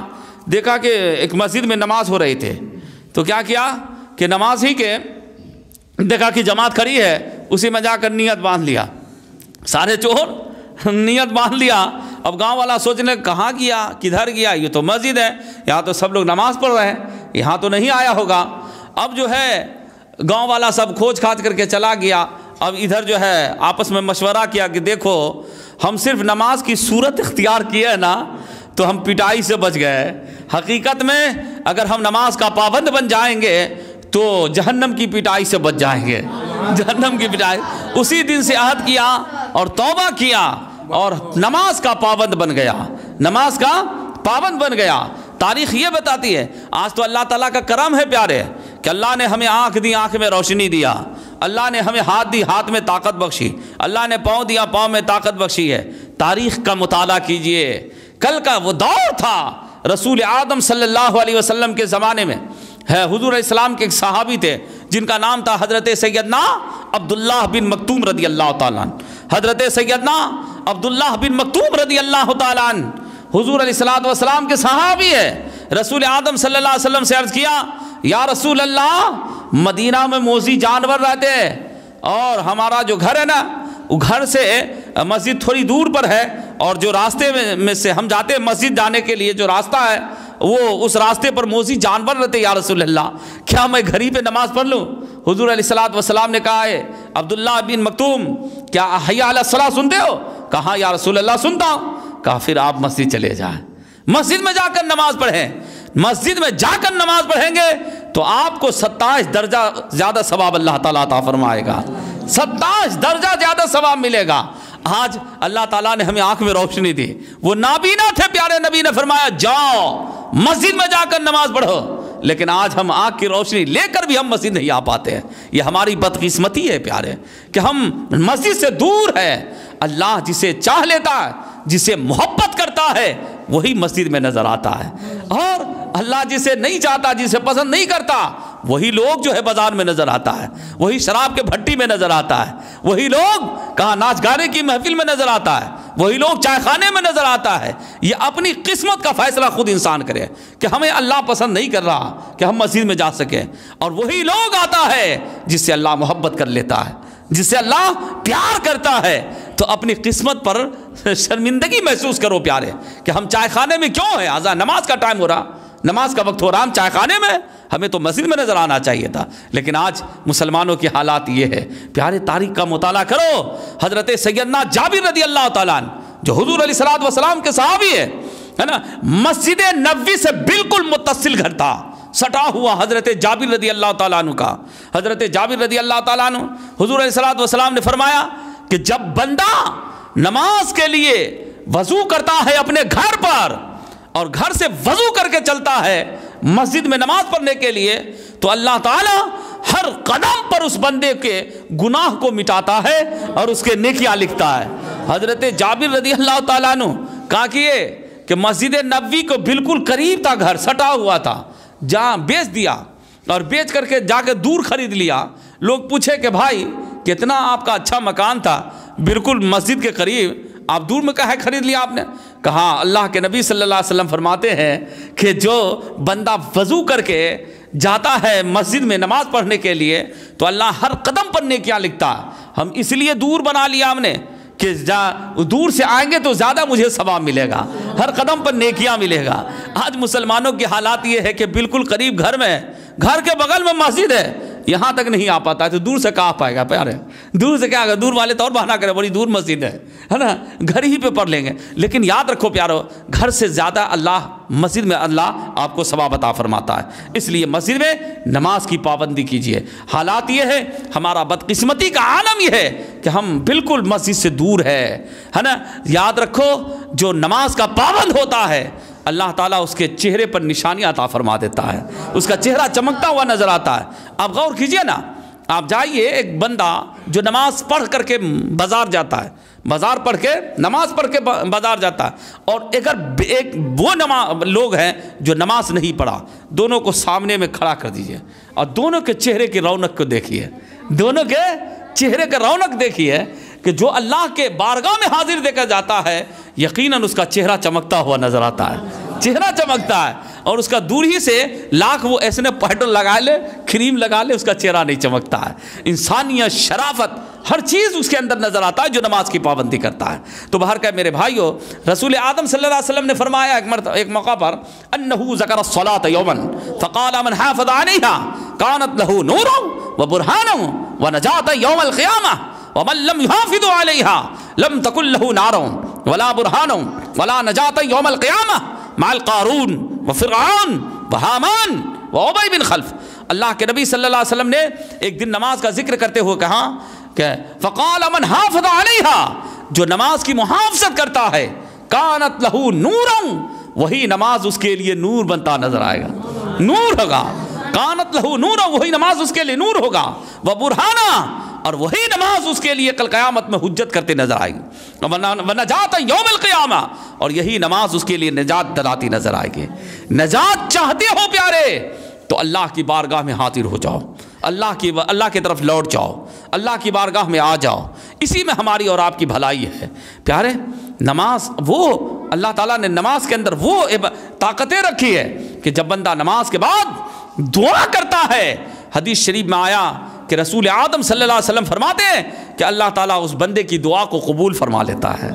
دیکھا کہ ایک مسجد میں نماز ہو رہی تھے. تو کیا کیا کہ نماز ہی کے دیکھا کہ جماعت کھڑی ہے, اسی میں جا کر نیت باندھ لیا. سارے چور نیت باندھ لیا. اب گاؤں والا سوچنے کہاں گیا, کدھر گیا, یہ تو مسجد ہے, یہاں تو سب لوگ نماز پڑھ رہے ہیں, یہاں تو نہیں آیا ہوگا. اب جو ہے گاؤں والا سب کھوج کھاج کر کے چلا گیا. اب ادھر جو ہے آپس میں مشورہ کیا کہ دیکھو ہم صرف نماز کی صورت اختیار کیے ہیں نا تو ہم پٹائی سے بچ گئے. حقیقت میں اگر ہم نماز کا پابند بن جائیں گے تو جہنم کی پٹائی سے بچ جائیں گے. جہنم کی پٹائی. اسی دن سے عہد کیا اور توبہ کیا اور نماز کا پابند بن گیا, نماز کا پابند بن گیا. تاریخ یہ بتاتی ہے. آج تو اللہ تعالیٰ کا کرم ہے پیارے کہ اللہ نے ہمیں آنکھ دی، آنکھ میں روشنی دیا، اللہ نے ہمیں ہاتھ دی، ہاتھ میں طاقت بخشی، اللہ نے پاؤں دیا، پاؤں میں طاقت بخشی ہے۔ تاریخ کا مطالعہ کیجئے، کل کا وہ دور تھا رسول اعظم صلی اللہ علیہ وسلم کے زمانے میں ہے، حضور علیہ السلام کے ایک صحابی تھے جن کا نام تھا حضرت سیدنا عبداللہ بن مکتوم رضی اللہ تعالیٰ عنہ۔ حضرت سیدنا عبداللہ بن مکتوم رضی اللہ تعالیٰ عنہ حضور علیہ السلام کے صحابی ہے۔ رسول اعظم صلی اللہ علیہ وسلم سے عرض کیا، یا رسول اللہ، مدینہ میں موذی جانور رہتے ہیں اور ہمارا جو گھر ہے نا، وہ گھر سے مسجد تھوڑی دور پر ہے، اور جو راستے میں سے ہم جاتے ہیں مسجد جانے کے لیے جو راستہ ہے، وہ اس راستے پر موذی جانور رہتے، یا رسول اللہ کیا میں گھر ہی پہ نماز پڑھ لوں؟ حضور علیہ السلام نے کہا ہے عبداللہ بن مکتوم، کیا حی علی الصلاۃ سنتے ہو؟ کہا یا رسول اللہ سنتا ہوں۔ کہا پھر آپ مسجد چلے جائیں، مسجد میں جا کر نماز پڑھیں، مسجد میں جا کر نماز پڑھیں گے تو آپ کو 27 درجہ زیادہ ثواب اللہ تعالیٰ عطا فرمائے گا، 27 درجہ زیادہ ثواب ملے گا۔ آج اللہ تعالیٰ نے ہمیں آنکھ میں روشنی دی، وہ نابینا تھے، پیارے نبی نے فرمایا جاؤ مسجد میں جا کر نماز پڑھو، لیکن آج ہم آنکھ کی روشنی لے کر بھی ہم مسجد نہیں آ پاتے ہیں۔ یہ ہماری بدقسمتی ہے پیارے کہ ہم مسجد سے دور ہے۔ اللہ جسے چاہ لیتا ہے، جسے محبت کرتا ہے، وہی مسجد میں نظر آتا ہے، اور اللہ جسے نہیں چاہتا، جسے پسند نہیں کرتا، وہی لوگ جو ہے بازار میں نظر آتا ہے، وہی شراب کے بھٹی میں نظر آتا ہے، وہی لوگ کہاں ناچ گانے کی محفل میں نظر آتا ہے، وہی لوگ چائے خانے میں نظر آتا ہے۔ یہ اپنی قسمت کا فیصلہ خود انسان کرے کہ ہمیں اللہ پسند نہیں کر رہا کہ ہم مسجد میں جا سکیں، اور وہی لوگ آتا ہے جس سے اللہ محبت کر لیتا ہے، جس سے اللہ پیار کرتا ہے۔ تو اپنی قسمت پر شرمندگی محسوس کرو پیارے کہ ہم چائے خانے میں کیوں ہیں؟ آزاد نماز کا ٹائم ہو رہا، نماز کا وقت ہو رہا، ہم چائے خانے میں، ہمیں تو مسجد میں نظر آنا چاہیے تھا۔ لیکن آج مسلمانوں کی حالات یہ ہے پیارے، تاریخ کا مطالعہ کرو۔ حضرت سیدنا جابر رضی اللہ تعالیٰ عنہ جو حضور علیہ الصلوۃ والسلام کے صحابی ہے نا، مسجد نبوی سے بالکل متصل گھر تھا، سٹا ہوا حضرت جابر رضی اللہ تعالیٰ عنہ کا۔ حضرت جابر رضی اللہ تعالیٰ عنہ، حضور علیہ الصلوۃ والسلام نے فرمایا کہ جب بندہ نماز کے لیے وضو کرتا ہے اپنے گھر پر، اور گھر سے وضو کر کے چلتا ہے مسجد میں نماز پڑھنے کے لیے، تو اللہ تعالیٰ ہر قدم پر اس بندے کے گناہ کو مٹاتا ہے اور اس کے نیکیاں لکھتا ہے۔ حضرت جابر رضی اللہ تعالیٰ عنہ کہا کہ مسجد نبوی کو بالکل قریب تھا، گھر سٹا ہوا تھا، جہاں بیچ دیا، اور بیچ کر کے جا کے دور خرید لیا۔ لوگ پوچھے کہ بھائی کتنا آپ کا اچھا مکان تھا، بالکل مسجد کے قریب، آپ دور میں کہاں خرید لیا آپ نے؟ کہا اللہ کے نبی صلی اللہ علیہ وسلم فرماتے ہیں کہ جو بندہ وضو کر کے جاتا ہے مسجد میں نماز پڑھنے کے لیے تو اللہ ہر قدم پر نیکیاں لکھتا ہے۔ ہم اس لیے دور بنا لیا ہم نے کہ دور سے آئیں گے تو زیادہ مجھے ثواب ملے گا، ہر قدم پر نیکیاں ملے گا۔ آج مسلمانوں کی حالات یہ ہے کہ بالکل قریب گھر میں، گھر کے بغل میں مسجد ہے، یہاں تک نہیں آ پاتا ہے تو دور سے کہاں پائے گا پیارے؟ دور سے کیا آگا؟ دور والے تو اور بہانا کرے بڑی دور مسجد ہے نا، گھر ہی پہ پڑھ لیں گے۔ لیکن یاد رکھو پیارو، گھر سے زیادہ اللہ مسجد میں اللہ آپ کو ثواب عطا فرماتا ہے، اس لیے مسجد میں نماز کی پابندی کیجیے۔ حالات یہ ہے، ہمارا بدقسمتی کا عالم یہ ہے کہ ہم بالکل مسجد سے دور ہے نا۔ یاد رکھو جو نماز کا پابند ہوتا ہے اللہ تعالیٰ اس کے چہرے پر نشانیاں عطا فرما دیتا ہے، اس کا چہرہ چمکتا ہوا نظر آتا ہے۔ آپ غور کیجئے نا، آپ جائیے، ایک بندہ جو نماز پڑھ کر کے بازار جاتا ہے، بازار پڑھ کے نماز پڑھ کے بازار جاتا ہے، اور اگر ایک وہ لوگ ہیں جو نماز نہیں پڑھا، دونوں کو سامنے میں کھڑا کر دیجئے اور دونوں کے چہرے کی رونق کو دیکھیے، دونوں کے چہرے کا رونق دیکھیے کہ جو اللہ کے بارگاہ میں حاضر دے کر جاتا ہے یقیناً اس کا چہرہ چمکتا ہوا نظر آتا ہے، چہرہ چمکتا ہے، اور اس کا دور ہی سے لاکھ وہ ایسے پاؤڈر لگا لے، کریم لگا لے، اس کا چہرہ نہیں چمکتا ہے۔ انسانیت، شرافت، ہر چیز اس کے اندر نظر آتا ہے جو نماز کی پابندی کرتا ہے۔ تو باہر کا میرے بھائیو، رسول اعظم صلی اللہ علیہ وسلم نے فرمایا ایک موقع پر انہو ذکر الصلاۃ یوما فقال من حافظ علیہا کانت لہ نور وبرہان ونجاۃ یوم القیامہ ومن لم يحافظ عليها لم تكن له نار ولا برهان ولا نجاة يوم القيامة مع القارون وفرعون وهامان وأبي بن خلف۔ اللہ کے نبی صلی اللہ علیہ وسلم نے ایک دن نماز کا ذکر کرتے ہوئے کہا کہ فقال من حافظ عليها، جو نماز کی محافظت کرتا ہے، كانت له نورا، وہی نماز اس کے لیے نور بنتا نظر آئے گا، نور ہوگا۔ کانت لہو نور، وہی نماز اس کے لیے نور ہوگا، وہ برہانا، اور وہی نماز اس کے لیے کل قیامت میں حجت کرتے نظر آئے گی، ونجات یوم القیامہ، اور یہی نماز اس کے لیے نجات دلاتی نظر آئے گی۔ نجات چاہتے ہو پیارے تو اللہ کی بارگاہ میں حاضر ہو جاؤ، اللہ کی طرف لوٹ جاؤ، اللہ کی بارگاہ میں آ جاؤ، اسی میں ہماری اور آپ کی بھلائی ہے پیارے۔ نماز، وہ اللہ تعالیٰ نے نماز کے اندر وہ طاقتیں رکھی ہے کہ جب بندہ نماز کے بعد دعا کرتا ہے، حدیث شریف میں آیا کہ رسول اعظم صلی اللہ علیہ وسلم فرماتے ہیں کہ اللہ تعالیٰ اس بندے کی دعا کو قبول فرما لیتا ہے۔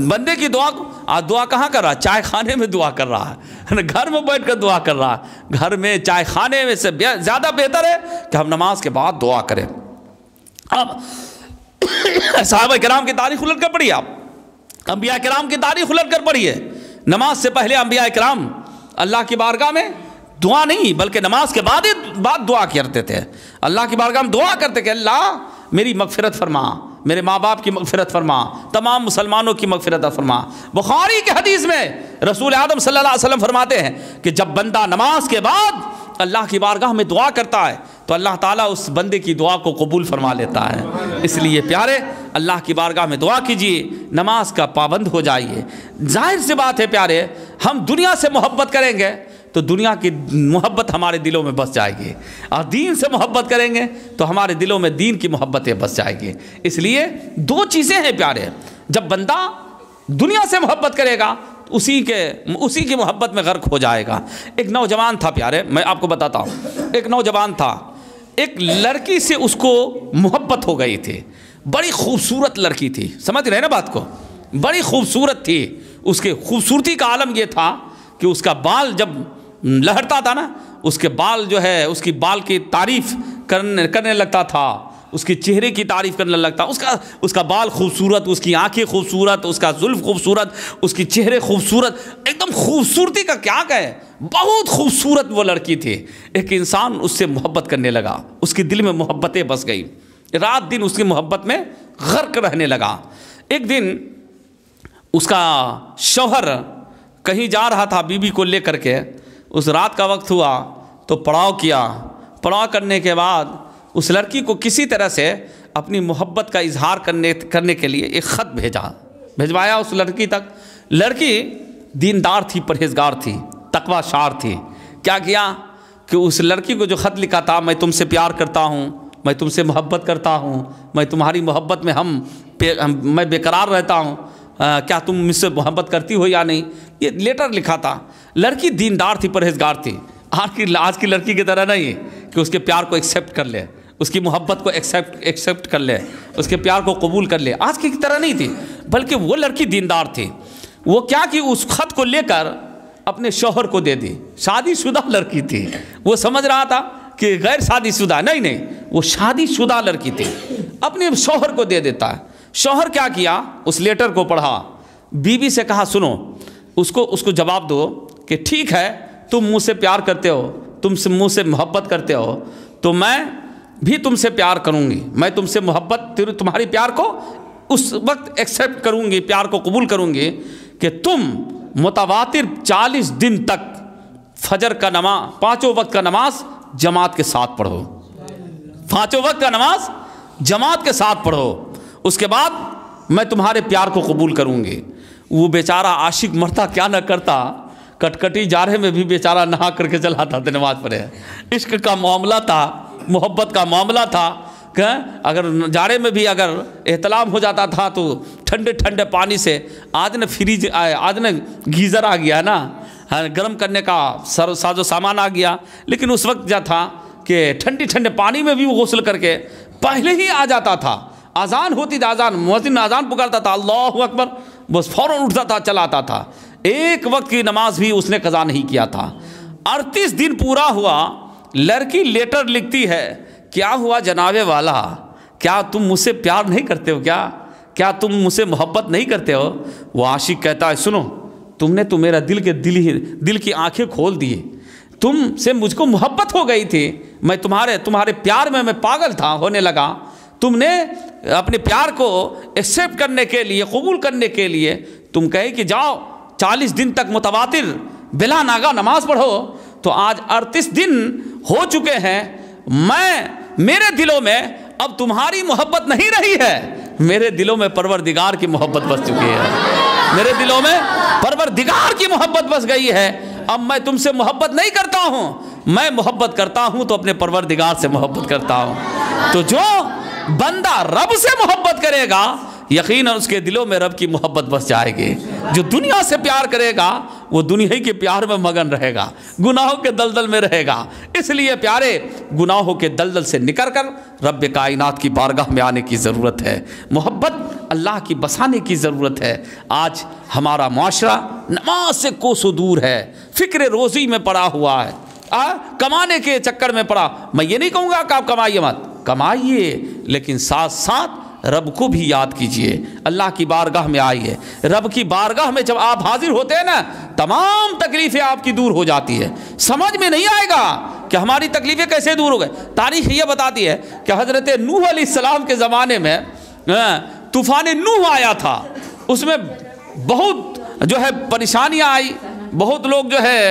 بندے کی دعا کو، آج دعا کہاں کر رہا ہے؟ چائے خانے میں دعا کر رہا ہے، گھر میں بیٹھ کر دعا کر رہا ہے۔ گھر میں چائے خانے میں سے زیادہ بہتر ہے کہ ہم نماز کے بعد دعا کریں۔ اب صحابہ کرام کی تاریخ الٹ کر پڑھیے، آپ انبیاء کرام کی تاریخ الٹ کر پڑھیے۔ نماز سے پہلے انبیاء کرام اللہ کی بارگاہ میں دعا نہیں بلکہ نماز کے بعد دعا کرتے تھے۔ اللہ کی بارگاہ میں دعا کرتے کہ اللہ میری مغفرت فرما، میرے ماں باپ کی مغفرت فرما، تمام مسلمانوں کی مغفرت فرما۔ بخاری کے حدیث میں رسول اعظم صلی اللہ علیہ وسلم فرماتے ہیں کہ جب بندہ نماز کے بعد اللہ کی بارگاہ میں دعا کرتا ہے تو اللہ تعالیٰ اس بندے کی دعا کو قبول فرما لیتا ہے۔ اس لیے پیارے اللہ کی بارگاہ میں دعا کیجیے، نماز کا پابند ہو جائیے۔ ظاہر سی بات ہے پیارے، ہم دنیا سے محبت کریں گے تو دنیا کی محبت ہمارے دلوں میں بس جائے گی، اور دین سے محبت کریں گے تو ہمارے دلوں میں دین کی محبتیں بس جائے گی۔ اس لیے دو چیزیں ہیں پیارے، جب بندہ دنیا سے محبت کرے گا اسی کی محبت میں غرق ہو جائے گا۔ ایک نوجوان تھا پیارے، میں آپ کو بتاتا ہوں، ایک نوجوان تھا، ایک لڑکی سے اس کو محبت ہو گئی تھی، بڑی خوبصورت لڑکی تھی، سمجھ رہے ہیں نا بات کو، بڑی خوبصورت تھی۔ اس کے خوبصورتی کا عالم یہ تھا کہ اس کا بال جب لہرتا تھا نا، اس کے بال جو ہے، اس کی بال کی تعریف کرنے لگتا تھا، اس کے چہرے کی تعریف کرنے لگتا، اس کا بال خوبصورت، اس کی آنکھیں خوبصورت، اس کا زلف خوبصورت، اس کی چہرے خوبصورت، ایک دم خوبصورتی کا کیا کہے، بہت خوبصورت وہ لڑکی تھی۔ ایک انسان اس سے محبت کرنے لگا، اس کے دل میں محبتیں بس گئی، رات دن اس کی محبت میں غرق رہنے لگا۔ ایک دن اس کا شوہر کہیں جا رہا تھا بیوی کو لے کر کے، اس رات کا وقت ہوا تو پڑاؤ کیا، پڑاؤ کرنے کے بعد اس لڑکی کو کسی طرح سے اپنی محبت کا اظہار کرنے کے لیے ایک خط بھیجوایا اس لڑکی تک۔ لڑکی دیندار تھی، پرہیزگار تھی، تقوی شعار تھی۔ کیا کیا کہ اس لڑکی کو جو خط لکھا تھا، میں تم سے پیار کرتا ہوں، میں تم سے محبت کرتا ہوں، میں تمہاری محبت میں میں بے قرار رہتا ہوں، کیا تم مجھ سے محبت کرتی ہو یا نہیں، یہ لیٹر لکھا تھا۔ لڑکی دیندار تھی، پرہیزگار تھی، آج کی لڑکی کی طرح نہیں کہ اس کے پیار کو ایکسیپٹ کر لے، اس کی محبت کو ایکسیپٹ کر لے، اس کے پیار کو قبول کر لے، آج کی طرح نہیں تھی، بلکہ وہ لڑکی دیندار تھی۔ وہ کیا کہ اس خط کو لے کر اپنے شوہر کو دے دی۔ شادی شدہ لڑکی تھی، وہ سمجھ رہا تھا کہ غیر شادی شدہ، نہیں، وہ شادی شدہ لڑکی تھی، اپنے شوہر کو دے دیتا ہے۔ شوہر کیا کیا، اس لیٹر کو پڑھا، بیوی سے کہا سنو، اس کو جواب دو کہ ٹھیک ہے تم مجھ سے پیار کرتے ہو، تم سے مجھ سے محبت کرتے ہو تو میں بھی تم سے پیار کروں گی، میں تم سے محبت، تمہاری پیار کو اس وقت ایکسیپٹ کروں گی، پیار کو قبول کروں گی کہ تم متواتر 40 دن تک فجر کا نماز، 5 وقت کا نماز جماعت کے ساتھ پڑھو، 5 وقت کا نماز جماعت کے ساتھ پڑھو، اس کے بعد میں تمہارے پیار کو قبول کروں گی۔ وہ بیچارہ عاشق مرتا کیا نہ کرتا، کٹکٹی جارے میں بھی بیچارہ نہا کر کے چلا تھا نماز پڑھے۔ عشق کا معاملہ تھا، محبت کا معاملہ تھا کہ اگر جاڑے میں بھی اگر احتلام ہو جاتا تھا تو ٹھنڈے ٹھنڈے پانی سے، آج نے فریج آئے، آج نے گیزر آ گیا نا، گرم کرنے کا ساز و سامان آ گیا، لیکن اس وقت کیا تھا کہ ٹھنڈے پانی میں بھی وہ غسل کر کے پہلے ہی آ جاتا تھا۔ اذان ہوتی تھی، اذان مؤذن اذان پکارتا تھا، اللہ اکبر، بس فوراً اٹھتا تھا، چلاتا تھا۔ ایک وقت کی نماز بھی اس نے قضا نہیں کیا تھا۔ 38 دن پورا ہوا، لڑکی لیٹر لکھتی ہے، کیا ہوا جناب والا، کیا تم مجھ سے پیار نہیں کرتے ہو، کیا تم مجھ سے محبت نہیں کرتے ہو؟ وہ عاشق کہتا ہے سنو، تم نے تو میرا دل کی آنکھیں کھول دی، تم سے مجھ کو محبت ہو گئی تھی، میں تمہارے پیار میں پاگل تھا، ہونے لگا، تم نے اپنے پیار کو ایکسیپٹ کرنے کے لیے، قبول کرنے کے لیے تم کہے کہ جاؤ 40 دن تک متواتر بلا ناغہ نماز پڑھو، تو آج 38 دن ہو چکے ہیں، میرے دلوں میں اب تمہاری محبت نہیں رہی ہے، میرے دلوں میں پروردگار کی محبت بس چکی ہے، میرے دلوں میں پروردگار کی محبت بس گئی ہے، اب میں تم سے محبت نہیں کرتا ہوں، میں محبت کرتا ہوں تو اپنے پروردگار سے محبت کرتا ہوں۔ تو جو بندہ رب سے محبت کرے گا یقیناً اس کے دلوں میں رب کی محبت بس جائے گی، جو دنیا سے پیار کرے گا وہ دنیا کے پیار میں مگن رہے گا، گناہوں کے دلدل میں رہے گا۔ اس لیے پیارے، گناہوں کے دلدل سے نکل کر رب کائنات کی بارگاہ میں آنے کی ضرورت ہے، محبت اللہ کی بسانے کی ضرورت ہے۔ آج ہمارا معاشرہ نماز سے کوسوں دور ہے، فکر روزی میں پڑا ہوا ہے، کمانے کے چکر میں پڑا۔ میں یہ نہیں کہوں گا کہ آپ کمائیے مت، کمائیے، لیکن ساتھ ساتھ رب کو بھی یاد کیجئے، اللہ کی بارگاہ میں آئیے۔ رب کی بارگاہ میں جب آپ حاضر ہوتے ہیں نا، تمام تکلیفیں آپ کی دور ہو جاتی ہے۔ سمجھ میں نہیں آئے گا کہ ہماری تکلیفیں کیسے دور ہو گئے۔ تاریخ یہ بتاتی ہے کہ حضرت نوح علیہ السلام کے زمانے میں طوفان نوح آیا تھا، اس میں بہت جو ہے پریشانیاں آئی، بہت لوگ جو ہے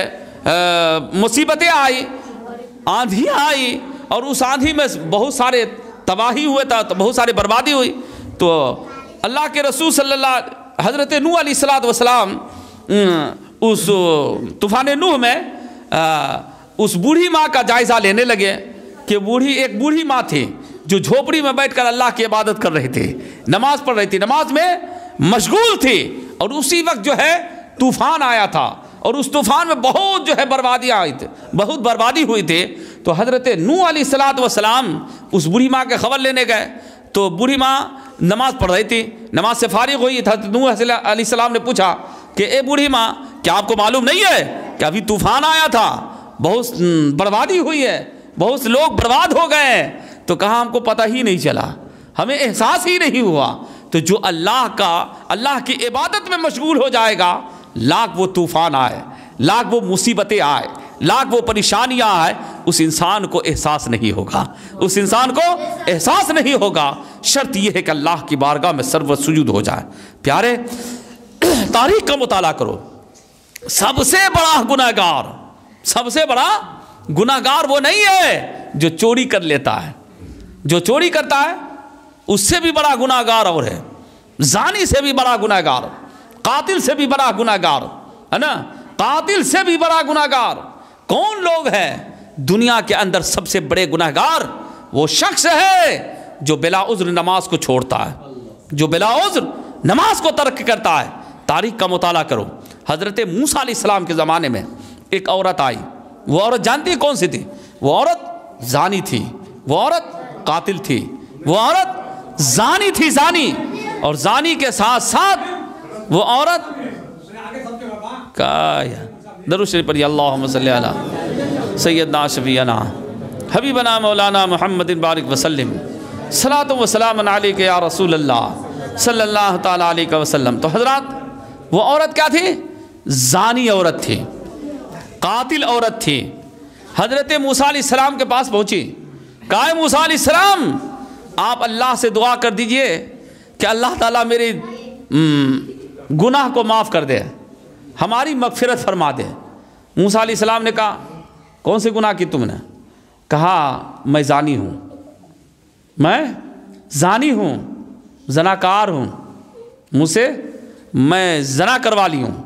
مصیبتیں آئی، آندھیاں آئی، اور اس آندھی میں بہت سارے تباہی ہوئے تھا، تو بہت ساری بربادی ہوئی۔ تو اللہ کے رسول صلی اللہ حضرت نوح علیہ السلام اس طوفان نوح میں اس بوڑھی ماں کا جائزہ لینے لگے کہ ایک بوڑھی ماں تھی جو جھوپڑی میں بیٹھ کر اللہ کی عبادت کر رہی تھی، نماز پڑھ رہی تھی، نماز میں مشغول تھی، اور اسی وقت جو ہے طوفان آیا تھا، اور اس طوفان میں بہت جو ہے بربادیاں آئی تھی، بہت بربادی ہوئی تھی۔ تو حضرت نوح علیہ السلام اس بوڑھی ماں کے خبر لینے گئے، تو بوڑھی ماں نماز پڑھ رہی تھی، نماز سے فارغ ہوئی، حضرت نوح علیہ السلام نے پوچھا کہ اے بوڑھی ماں، کیا آپ کو معلوم نہیں ہے کہ ابھی طوفان آیا تھا، بہت بربادی ہوئی ہے، بہت لوگ برباد ہو گئے ہیں؟ تو کہا ہم کو پتہ ہی نہیں چلا، ہمیں احساس ہی نہیں ہوا۔ تو جو اللہ کی عبادت میں مشغول ہو جائے گا، لاکھ وہ طوفان آئے، لاکھ وہ مصیبتیں آئے، لاکھ وہ پریشانیاں آئے، اس انسان کو احساس نہیں ہوگا، اس انسان کو احساس نہیں ہوگا۔ شرط یہ ہے کہ اللہ کی بارگاہ میں سر و سجود ہو جائے۔ پیارے، تاریخ کا مطالعہ کرو، سب سے بڑا گناہگار وہ نہیں ہے جو چوری کر لیتا ہے، جو چوری کرتا ہے اس سے بھی بڑا گناہگار اور ہے، زانی سے بھی بڑا گناہگار، قاتل سے بھی بڑا گناہگار ہے نا، قاتل سے بھی بڑا گناہگار کون لوگ ہیں؟ دنیا کے اندر سب سے بڑے گناہگار وہ شخص ہے جو بلا عذر نماز کو چھوڑتا ہے، جو بلا عذر نماز کو ترک کرتا ہے۔ تاریخ کا مطالعہ کرو، حضرت موسیٰ علیہ السلام کے زمانے میں ایک عورت آئی، وہ عورت جانتی کون سی تھی؟ وہ عورت زانی تھی، وہ عورت قاتل تھی، وہ عورت زانی تھی، زانی، اور زانی کے ساتھ ساتھ وہ عورت درود شریف پڑھیے، اللہم صلی علی سیدنا شفیعنا حبیبنا مولانا محمد بارک وسلم، صلاۃ و سلام علیک یا رسول اللہ صلی اللہ تعالیٰ علیہ وسلم۔ تو حضرات، وہ عورت کیا تھی؟ زانی عورت تھی، قاتل عورت تھی۔ حضرت موسیٰ علیہ السلام کے پاس پہنچی، کہا اے موسیٰ علیہ السلام، آپ اللہ سے دعا کر دیجئے کہ اللہ تعالیٰ میرے گناہ کو معاف کر دے، ہماری مغفرت فرما دے۔ موسیٰ علیہ السلام نے کہا کون سے گناہ کی تم نے؟ کہا میں زانی ہوں، میں زانی ہوں، زناکار ہوں، مجھ سے میں زنا کروا لی ہوں،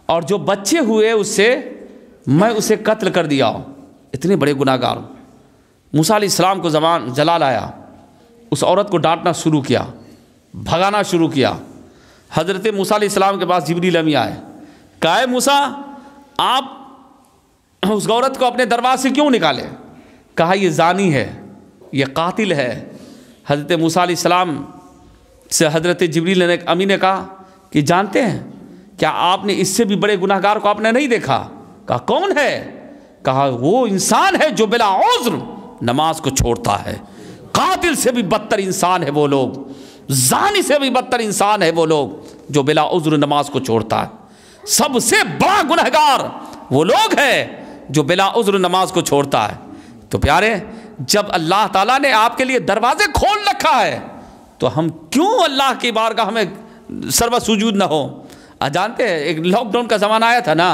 اور جو بچے ہوئے اس سے میں اسے قتل کر دیا ہوں، اتنے بڑے گناہگار ہوں۔ موسیٰ علیہ السلام کو زبان جلال آیا، اس عورت کو ڈانٹنا شروع کیا، بھگانا شروع کیا۔ حضرت موسیٰ علیہ السلام کے پاس جبریل امی آئے، کہا اے موسیٰ، آپ اس عورت کو اپنے دربار سے کیوں نکالے؟ کہا یہ زانی ہے، یہ قاتل ہے۔ حضرت موسیٰ علیہ السلام سے حضرت جبریل امی نے کہا کہ جانتے ہیں کیا آپ نے اس سے بھی بڑے گناہگار کو آپ نے نہیں دیکھا؟ کہا کون ہے؟ کہا وہ انسان ہے جو بلا عذر نماز کو چھوڑتا ہے، قاتل سے بھی بدتر انسان ہے وہ لوگ، زانی سے بھی بدتر انسان ہے وہ لوگ جو بلا عذر نماز کو چھوڑتا ہے۔ سب سے بڑا گنہگار وہ لوگ ہیں جو بلا عذر نماز کو چھوڑتا ہے۔ تو پیارے، جب اللہ تعالیٰ نے آپ کے لیے دروازے کھول رکھا ہے تو ہم کیوں اللہ کی بارگاہ میں سرو سجود نہ ہو؟ جانتے ہیں ایک لاک ڈاؤن کا زمانہ آیا تھا نا،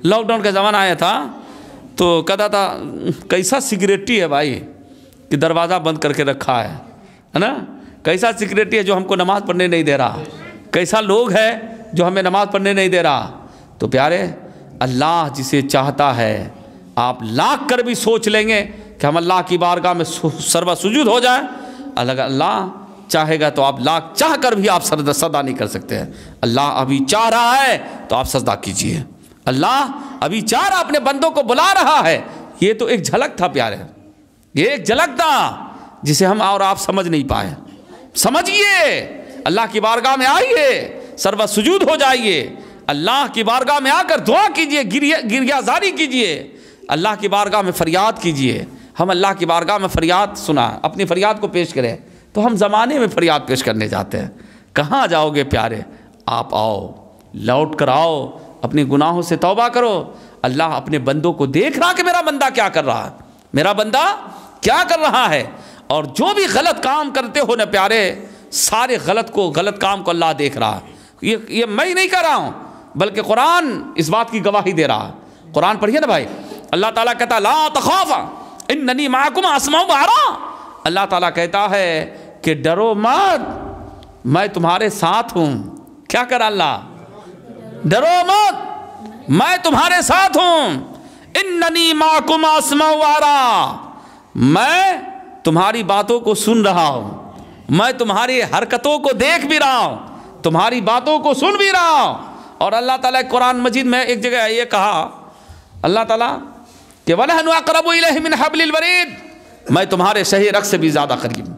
لاک ڈاؤن کا زمانہ آیا تھا، تو کہتا تھا کیسا سیکریٹری ہے بھائی کہ دروازہ بند کر کے رکھا ہے نا، کیسا سیکریٹری ہے جو ہم کو نماز پڑھنے نہیں دے رہا، کیسا لوگ ہے جو ہمیں نماز پڑھنے نہیں دے رہا۔ تو پیارے اللہ جسے چاہتا ہے، آپ لاکھ کر بھی سوچ لیں گے کہ ہم اللہ کی بارگاہ میں سرو سجود ہو جائیں، اللہ چاہے گا تو آپ لاکھ چاہ کر بھی آپ سجدہ نہیں کر سکتے ہیں۔ اللہ ابھی چاہ رہا ہے تو آپ سجدہ کیجئے، اللہ ابھی چاہ رہا اپنے بندوں کو بلا رہا ہے۔ یہ تو ایک جھلک تھا پیارے، یہ ایک جھلک تھا جسے ہم اور آپ سمجھ نہیں پائے۔ سمجھیے، اللہ کی بارگاہ میں آئیے، سرو سجود ہو جائیے، اللہ کی بارگاہ میں آ کر دعا کیجئے، گریہ زاری کیجئے، اللہ کی بارگاہ میں فریاد کیجئے۔ ہم اللہ کی بارگاہ میں فریاد سنا، اپنی فریاد کو پیش کریں تو ہم زمانے میں فریاد پیش کرنے جاتے ہیں۔ کہاں جاؤ گے پیارے؟ آپ آؤ، لوٹ کر آؤ، اپنے گناہوں سے توبہ کرو۔ اللہ اپنے بندوں کو دیکھ رہا کہ میرا بندہ کیا کر رہا ہے، میرا بندہ کیا کر رہا ہے، اور جو بھی غلط کام کرتے ہو نا پیارے، سارے غلط کام کو اللہ دیکھ رہا ہے۔ یہ میں نہیں کہہ رہا ہوں، بلکہ قرآن اس بات کی گواہی دے رہا ہے۔ قرآن پڑھیے نا بھائی، اللہ تعالیٰ کہتا ہے لا تخافا اننی معکم اسمع و ارى۔ اللہ تعالیٰ کہتا ہے کہ ڈرو مت، میں تمہارے ساتھ ہوں۔ کیا کرا اللہ؟ ڈرو مت، میں تمہارے ساتھ ہوں۔ اننی معکم اسمع و ارى، میں تمہاری باتوں کو سن رہا ہوں، میں تمہاری حرکتوں کو دیکھ بھی رہا ہوں، تمہاری باتوں کو سن بھی رہا ہوں۔ اور اللہ تعالیٰ قرآن مجید میں ایک جگہ یہ کہا اللہ تعالیٰ کہ وَنَحْنُ أَقْرَبُ إِلَيْهِ مِنْ حَبْلِ الْوَرِيدِ، میں تمہارے شہ رگ سے بھی زیادہ قریب ہوں۔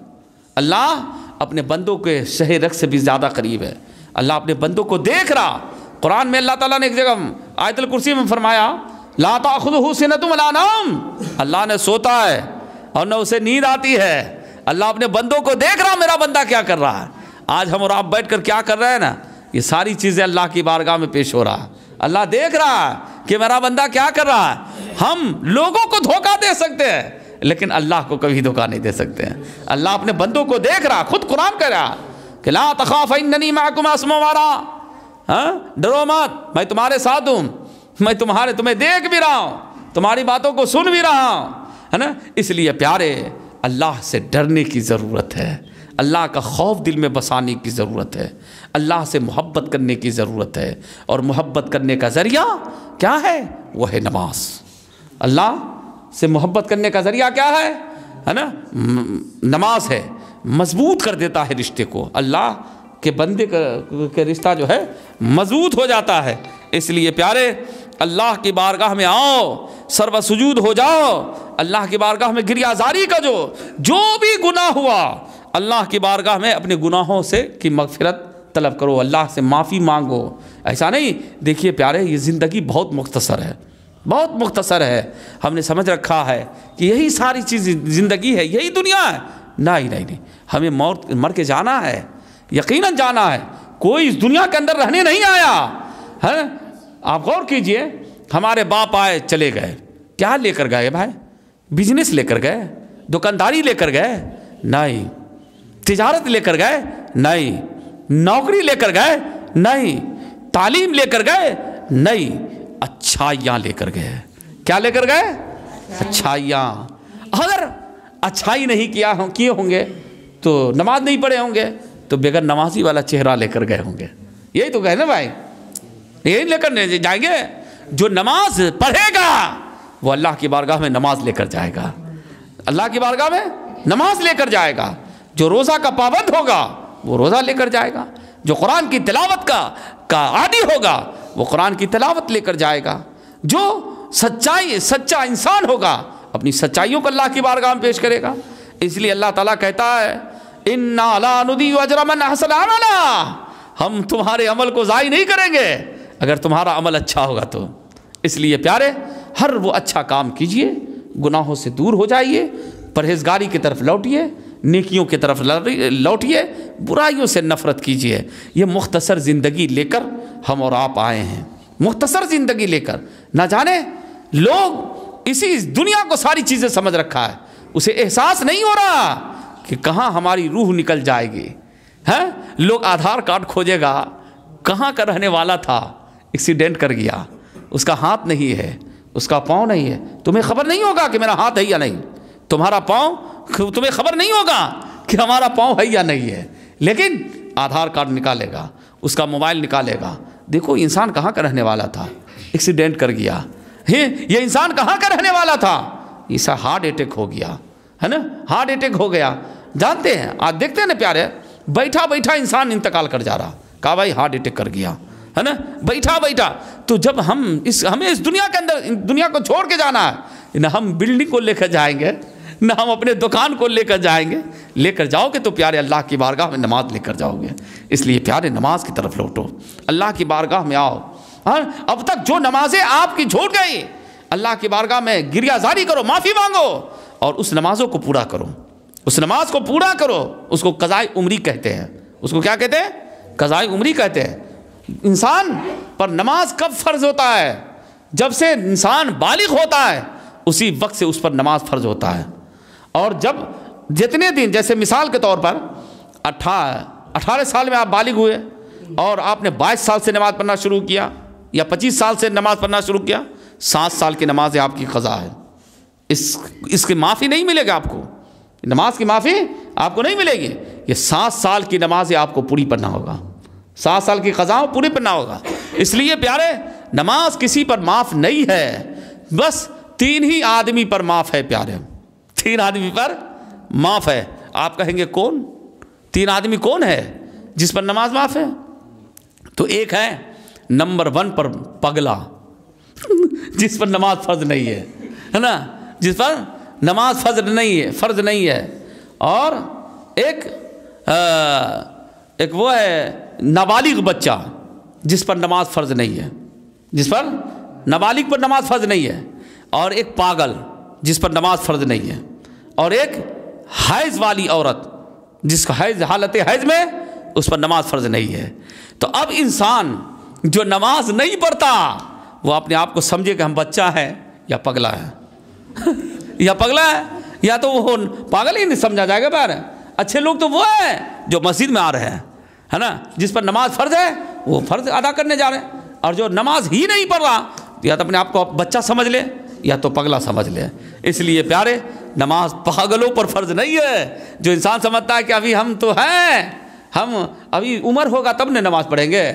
اللہ اپنے بندوں کے شہ رگ سے بھی زیادہ قریب ہے۔ اللہ اپنے بندوں کو دیکھ رہا۔ قرآن میں اللہ تعالیٰ نے ایک جگہ آیت الکرسی میں فرمایا لا تأخذہ سنۃ ولا نوم، اللہ نے سوتا ہے اور نہ اسے نیند آتی ہے۔ اللہ اپنے بندوں کو دیکھ رہا، میرا بندہ کیا کر رہا ہے۔ آج ہم اور آپ بیٹھ کر کیا کر رہے ہیں نا، یہ ساری چیزیں اللہ کی بارگاہ میں پیش ہو رہا ہے۔ اللہ دیکھ رہا ہے کہ میرا بندہ کیا کر رہا ہے۔ ہم لوگوں کو دھوکہ دے سکتے ہیں لیکن اللہ کو کبھی دھوکہ نہیں دے سکتے ہیں۔ اللہ اپنے بندوں کو دیکھ رہا، خود قرآن کہہ رہا کہ لا تخاف اننی معکم اسمع و ارى، ڈرو مت، میں تمہارے ساتھ ہوں، میں تمہیں دیکھ بھی رہا ہوں، تمہاری باتوں کو سن بھی رہا ہوں، ہے نا۔ اس لیے پیارے اللہ سے ڈرنے کی ضرورت ہے، اللہ کا خوف دل میں بسانے کی ضرورت ہے، اللہ سے محبت کرنے کی ضرورت ہے، اور محبت کرنے کا ذریعہ کیا ہے؟ وہ ہے نماز۔ اللہ سے محبت کرنے کا ذریعہ کیا ہے نا؟ نماز ہے، مضبوط کر دیتا ہے رشتے کو، اللہ کے بندے کا رشتہ جو ہے مضبوط ہو جاتا ہے۔ اس لیے پیارے اللہ کی بارگاہ میں آؤ، سرو سجود ہو جاؤ، اللہ کی بارگاہ میں گریہ زاری کا جو بھی گناہ ہوا اللہ کی بارگاہ میں اپنے گناہوں سے کی مغفرت طلب کرو، اللہ سے معافی مانگو۔ ایسا نہیں، دیکھیے پیارے یہ زندگی بہت مختصر ہے، بہت مختصر ہے۔ ہم نے سمجھ رکھا ہے کہ یہی ساری چیز زندگی ہے، یہی دنیا ہے۔ نہیں، ہمیں مر کے جانا ہے، یقیناً جانا ہے۔ کوئی اس دنیا کے اندر رہنے نہیں آیا ہے۔ آپ غور کیجئے، ہمارے باپ آئے چلے گئے، کیا لے کر گئے بھائی؟ بزنس لے کر گئے، دکانداری لے کر گئے؟ نہیں۔ تجارت لے کر گئے؟ نہیں۔ نوکری لے کر گئے؟ نہیں۔ تعلیم لے کر گئے؟ نہیں۔ اچھائیاں لے کر گئے۔ کیا لے کر گئے؟ اچھائیاں۔ اگر اچھائی نہیں کیے ہوں گے تو نماز نہیں پڑھے ہوں گے تو بغیر نمازی والا چہرہ لے کر گئے ہوں گے۔ یہی تو کہے نا بھائی، یہی لے کر جائیں گے۔ جو نماز پڑھے گا وہ اللہ کی بارگاہ میں نماز لے کر جائے گا، اللہ کی بارگاہ میں نماز لے کر جائے گا۔ جو روزہ کا پابند ہوگا وہ روزہ لے کر جائے گا، جو قرآن کی تلاوت کا عادی ہوگا وہ قرآن کی تلاوت لے کر جائے گا، جو سچا انسان ہوگا اپنی سچائیوں کو اللہ کی بارگاہ میں پیش کرے گا۔ اس لیے اللہ تعالیٰ کہتا ہے اِنَّا لَا نُضِيعُ أَجْرَ مَنْ أَحْسَنَ عَمَلًا، ہم تمہارے عمل کو ضائع نہیں کریں گے اگر تمہارا عمل اچھا ہوگا تو۔ اس لیے پیارے ہر وہ اچھا کام کیجئے، گناہوں سے دور ہو جائیے، پرہیزگاری کی طرف لوٹیے، نیکیوں کی طرف لوٹیے، برائیوں سے نفرت کیجئے۔ یہ مختصر زندگی لے کر ہم اور آپ آئے ہیں، مختصر زندگی لے کر۔ نہ جانے لوگ اسی دنیا کو ساری چیزیں سمجھ رکھا ہے، اسے احساس نہیں ہو رہا کہ کہاں ہماری روح نکل جائے گی۔ لوگ آدھار کارڈ کھوجے گا، کہاں کا رہنے والا تھا، ایکسیڈنٹ کر گیا، اس کا ہاتھ نہیں ہے، اس کا پاؤں نہیں ہے، تمہیں خبر نہیں ہوگا کہ میرا ہاتھ ہے یا نہیں، تمہارا پاؤں، تمہیں خبر نہیں ہوگا کہ ہمارا پاؤں ہے یا نہیں ہے، لیکن آدھار کارڈ نکالے گا، اس کا موبائل نکالے گا۔ دیکھو انسان کہاں کا رہنے والا تھا، ایکسیڈنٹ کر گیا، یہ انسان کہاں کا رہنے والا تھا، اسے ہارٹ اٹیک ہو گیا، ہے نا، ہارٹ اٹیک ہو گیا۔ جانتے ہیں آج دیکھتے ہیں نا پیارے، بیٹھا بیٹھا انسان انتقال کر جا رہا، کہا بھائی ہارٹ اٹیک کر گیا، ہے نا، بیٹھا بیٹھا۔ تو جب ہمیں اس دنیا کے اندر دنیا کو چھوڑ کے جانا ہے، نہ ہم بلڈنگ کو لے کر جائیں گے، نہ ہم اپنے دکان کو لے کر جائیں گے۔ لے کر جاؤ گے تو پیارے اللہ کی بارگاہ میں نماز لے کر جاؤ گے، اس لیے پیارے نماز کی طرف لوٹو، اللہ کی بارگاہ میں آؤ۔ ہاں، اب تک جو نمازیں آپ کی چھوٹ گئی، اللہ کی بارگاہ میں گریہ زاری کرو، معافی مانگو، اور اس نمازوں کو پورا کرو، اس نماز کو پورا کرو۔ اس کو قضاء عمری کہتے ہیں، اس کو کیا کہتے ہیں؟ قضاء عمری کہتے ہیں۔ انسان پر نماز کب فرض ہوتا ہے؟ جب سے انسان بالغ ہوتا ہے اسی وقت سے اس پر نماز فرض ہوتا ہے۔ اور جب جتنے دن، جیسے مثال کے طور پر 18 سال میں آپ بالغ ہوئے اور آپ نے 22 سال سے نماز پڑھنا شروع کیا یا 25 سال سے نماز پڑھنا شروع کیا، 7 سال کی نماز آپ کی قضا ہے، اس کی معافی نہیں ملے گا آپ کو، نماز کی معافی آپ کو نہیں ملے گی۔ یہ 7 سال کی نماز آپ کو پوری پڑھنا ہوگا، 7 سال کی قضا پوری پڑھنا ہوگا۔ اس لیے پیارے نماز کسی پر معاف نہیں ہے، بس 3 ہی آدمی پر معاف ہے پیارے، 3 آدمی پر معاف ہے۔ آپ کہیں گے کون 3 آدمی کون ہے جس پر نماز معاف ہے؟ تو ایک ہے نمبر 1 پر پگلا جس پر نماز فرض نہیں ہے نا، جس پر نماز فرض نہیں ہے۔ اور ایک وہ ہے نابالغ بچہ جس پر نماز فرض نہیں ہے، جس پر نابالغ پر نماز فرض نہیں ہے، اور ایک پاگل جس پر نماز فرض نہیں ہے، اور ایک حیض والی عورت جس کا حالت حیض میں اس پر نماز فرض نہیں ہے۔ تو اب انسان جو نماز نہیں پڑھتا وہ اپنے آپ کو سمجھے کہ ہم بچہ ہیں یا پگلا ہے یا پگلا ہے، یا تو وہ پاگل ہی نہیں سمجھا جائے گا۔ بار اچھے لوگ تو وہ ہیں جو مسجد میں آ رہے ہیں، ہے نا، جس پر نماز فرض ہے وہ فرض ادا کرنے جا رہے ہیں، اور جو نماز ہی نہیں پڑھ رہا یا تو اپنے آپ کو بچہ سمجھ لے یا تو پگلا سمجھ لے۔ اس لیے پیارے نماز پاگلوں پر فرض نہیں ہے۔ جو انسان سمجھتا ہے کہ ابھی ہم تو ہیں، ہم ابھی عمر ہوگا تب نہ نماز پڑھیں گے،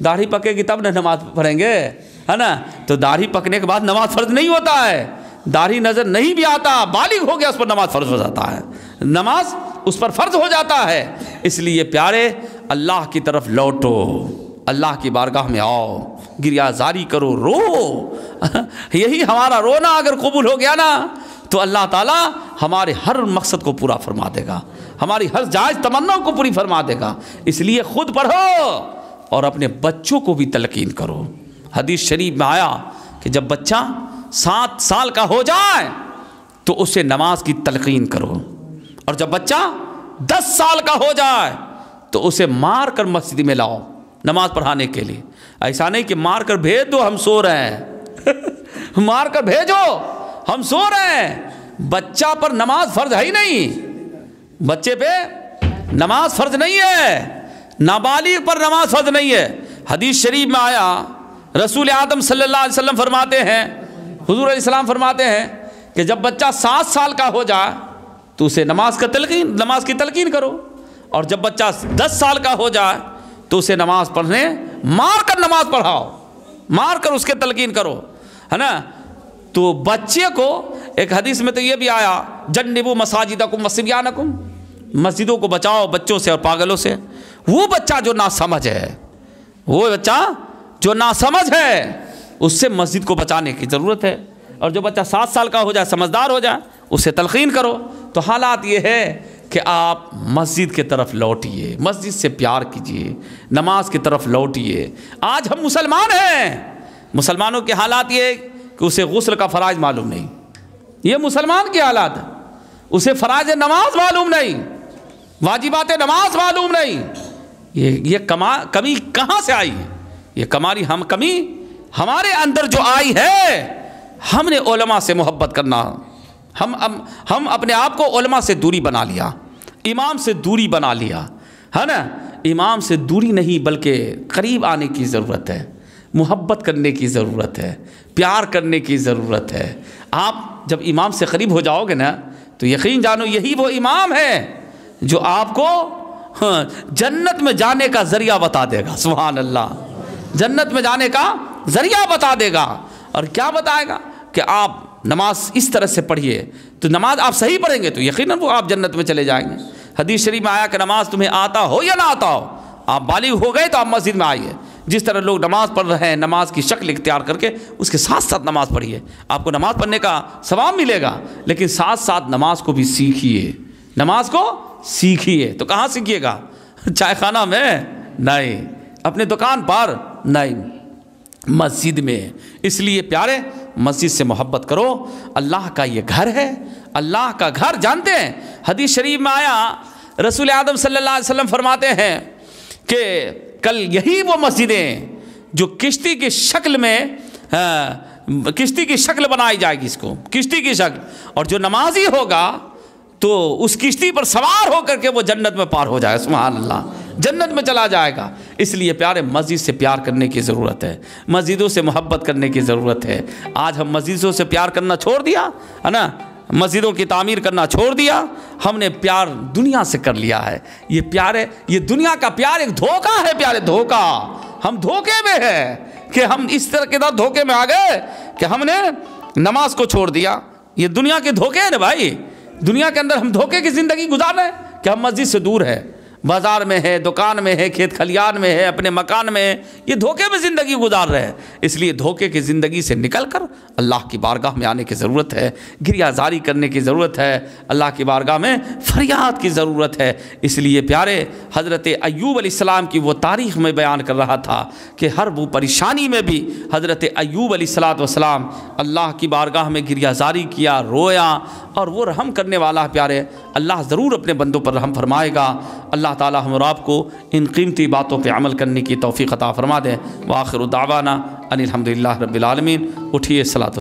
داڑھی پکے گی تب نہ نماز پڑھیں گے، ہے نا، تو داڑھی پکنے کے بعد نماز فرض نہیں ہوتا ہے، داڑھی نظر نہیں بھی آتا، بالغ ہو گیا اس پر نماز فرض ہو جاتا ہے، نماز اس پر فرض ہو جاتا ہے۔ اس لیے پیارے اللہ کی طرف لوٹو، اللہ کی بارگاہ میں آؤ، گریہ زاری کرو، رو۔ یہی ہمارا رونا اگر قبول ہو گیا نا تو اللہ تعالیٰ ہمارے ہر مقصد کو پورا فرما دے گا، ہماری ہر جائز تمنا کو پوری فرما دے گا۔ اس لیے خود پڑھو اور اپنے بچوں کو بھی تلقین کرو۔ حدیث شریف میں آیا کہ جب بچہ 7 سال کا ہو جائے تو اسے نماز کی تلقین کرو، اور جب بچہ 10 سال کا ہو جائے تو اسے مار کر مسجد میں لاؤ نماز پڑھانے کے لیے۔ ایسا نہیں کہ مار کر بھیج دو ہم سو رہے ہیں مار کر بھیجو ہم سو رہے ہیں۔ بچہ پر نماز فرض ہے ہی نہیں، بچے پہ نماز فرض نہیں ہے، نابالغ پر نماز فرض نہیں ہے۔ حدیث شریف میں آیا رسول اعظم صلی اللہ علیہ وسلم فرماتے ہیں، حضور علیہ السلام فرماتے ہیں کہ جب بچہ 7 سال کا ہو جائے تو اسے نماز کی تلقین کرو، اور جب بچہ 10 سال کا ہو جائے تو اسے نماز پڑھنے مار کر نماز پڑھاؤ، مار کر اس کے تلقین کرو، ہے نا۔ تو بچے کو ایک حدیث میں تو یہ بھی آیا جنبوا مساجدکم وصبیانکم، مسجدوں کو بچاؤ بچوں سے اور پاگلوں سے۔ وہ بچہ جو ناسمجھ ہے، وہ بچہ جو ناسمجھ ہے اس سے مسجد کو بچانے کی ضرورت ہے، اور جو بچہ 7 سال کا ہو جائے، سمجھدار ہو جائے، اسے تلقین کرو۔ تو حالات یہ ہے کہ آپ مسجد کی طرف لوٹیے، مسجد سے پیار کیجیے، نماز کی طرف لوٹیے۔ آج ہم مسلمان ہیں، مسلمانوں کے حالات یہ کہ اسے غسل کا فرائض معلوم نہیں، یہ مسلمان کے حالات ہیں، اسے فرائض نماز معلوم نہیں، واجبات نماز معلوم نہیں۔ یہ کمی کہاں سے آئی ہے؟ یہ کمی ہمارے اندر جو آئی ہے، ہم نے علماء سے محبت کرنا، ہم اپنے آپ کو علماء سے دوری بنا لیا، امام سے دوری بنا لیا، ہے نا۔ امام سے دوری نہیں بلکہ قریب آنے کی ضرورت ہے، محبت کرنے کی ضرورت ہے، پیار کرنے کی ضرورت ہے۔ آپ جب امام سے قریب ہو جاؤ گے نا تو یقین جانو یہی وہ امام ہے جو آپ کو جنت میں جانے کا ذریعہ بتا دے گا۔ سبحان اللہ، جنت میں جانے کا ذریعہ بتا دے گا۔ اور کیا بتائے گا کہ آپ نماز اس طرح سے پڑھیے، تو نماز آپ صحیح پڑھیں گے تو یقیناً وہ آپ جنت میں چلے جائیں گے۔ حدیث شریف میں آیا کہ نماز تمہیں آتا ہو یا نہ آتا ہو، آپ بالغ ہو گئے تو آپ مسجد میں آئیے۔ جس طرح لوگ نماز پڑھ رہے ہیں نماز کی شکل اختیار کر کے اس کے ساتھ ساتھ نماز پڑھیے، آپ کو نماز پڑھنے کا ثواب ملے گا، لیکن ساتھ ساتھ نماز کو بھی سیکھیے، نماز کو سیکھیے۔ تو کہاں سیکھیے گا؟ چائے خانہ میں نہیں، اپنے دکان پر نہیں، مسجد میں۔ اس لیے پیارے مسجد سے محبت کرو، اللہ کا یہ گھر ہے، اللہ کا گھر جانتے ہیں۔ حدیث شریف میں آیا رسول اعظم صلی اللہ علیہ وسلم فرماتے ہیں کہ کل یہی وہ مسجدیں جو کشتی کی شکل میں کشتی کی شکل بنائی جائے گی، اس کو کشتی کی شکل، اور جو نمازی ہوگا تو اس کشتی پر سوار ہو کر کے وہ جنت میں پار ہو جائے گا۔ سبحان اللہ، جنت میں چلا جائے گا۔ اس لیے پیارے مسجد سے پیار کرنے کی ضرورت ہے، مسجدوں سے محبت کرنے کی ضرورت ہے۔ آج ہم مسجدوں سے پیار کرنا چھوڑ دیا ہے نا، مسجدوں کی تعمیر کرنا چھوڑ دیا، ہم نے پیار دنیا سے کر لیا ہے۔ یہ پیارے، یہ دنیا کا پیار ایک دھوکہ ہے پیارے، دھوکہ۔ ہم دھوکے میں ہیں کہ ہم اس طرح کے دھوکے میں آ گئے کہ ہم نے نماز کو چھوڑ دیا۔ یہ دنیا کے دھوکے ہیں نا بھائی، دنیا کے اندر ہم دھوکے کی زندگی گزار رہے ہیں کہ ہم مسجد سے دور ہے، بازار میں ہے، دکان میں ہے، کھیت کھلیان میں ہے، اپنے مکان میں ہے، یہ دھوکے میں زندگی گزار رہے ہیں۔ اس لیے دھوکے کی زندگی سے نکل کر اللہ کی بارگاہ میں آنے کی ضرورت ہے، گریہ زاری کرنے کی ضرورت ہے، اللہ کی بارگاہ میں فریاد کی ضرورت ہے۔ اس لیے پیارے حضرت ایوب علیہ السلام کی وہ تاریخ میں بیان کر رہا تھا کہ ہر وہ پریشانی میں بھی حضرت ایوب علیہ السلام اللہ کی بارگاہ میں گریہ زاری کیا، رویا، اور وہ رحم کرنے والا ہے پیارے۔ اللہ ضرور اپنے بندوں پر رحم فرمائے گا۔ اللہ تعالی ہم اور آپ کو ان قیمتی باتوں پہ عمل کرنے کی توفیق عطا فرما دے۔ وآخر دعوانا ان الحمدللہ رب العالمین۔ اٹھیے صلاۃ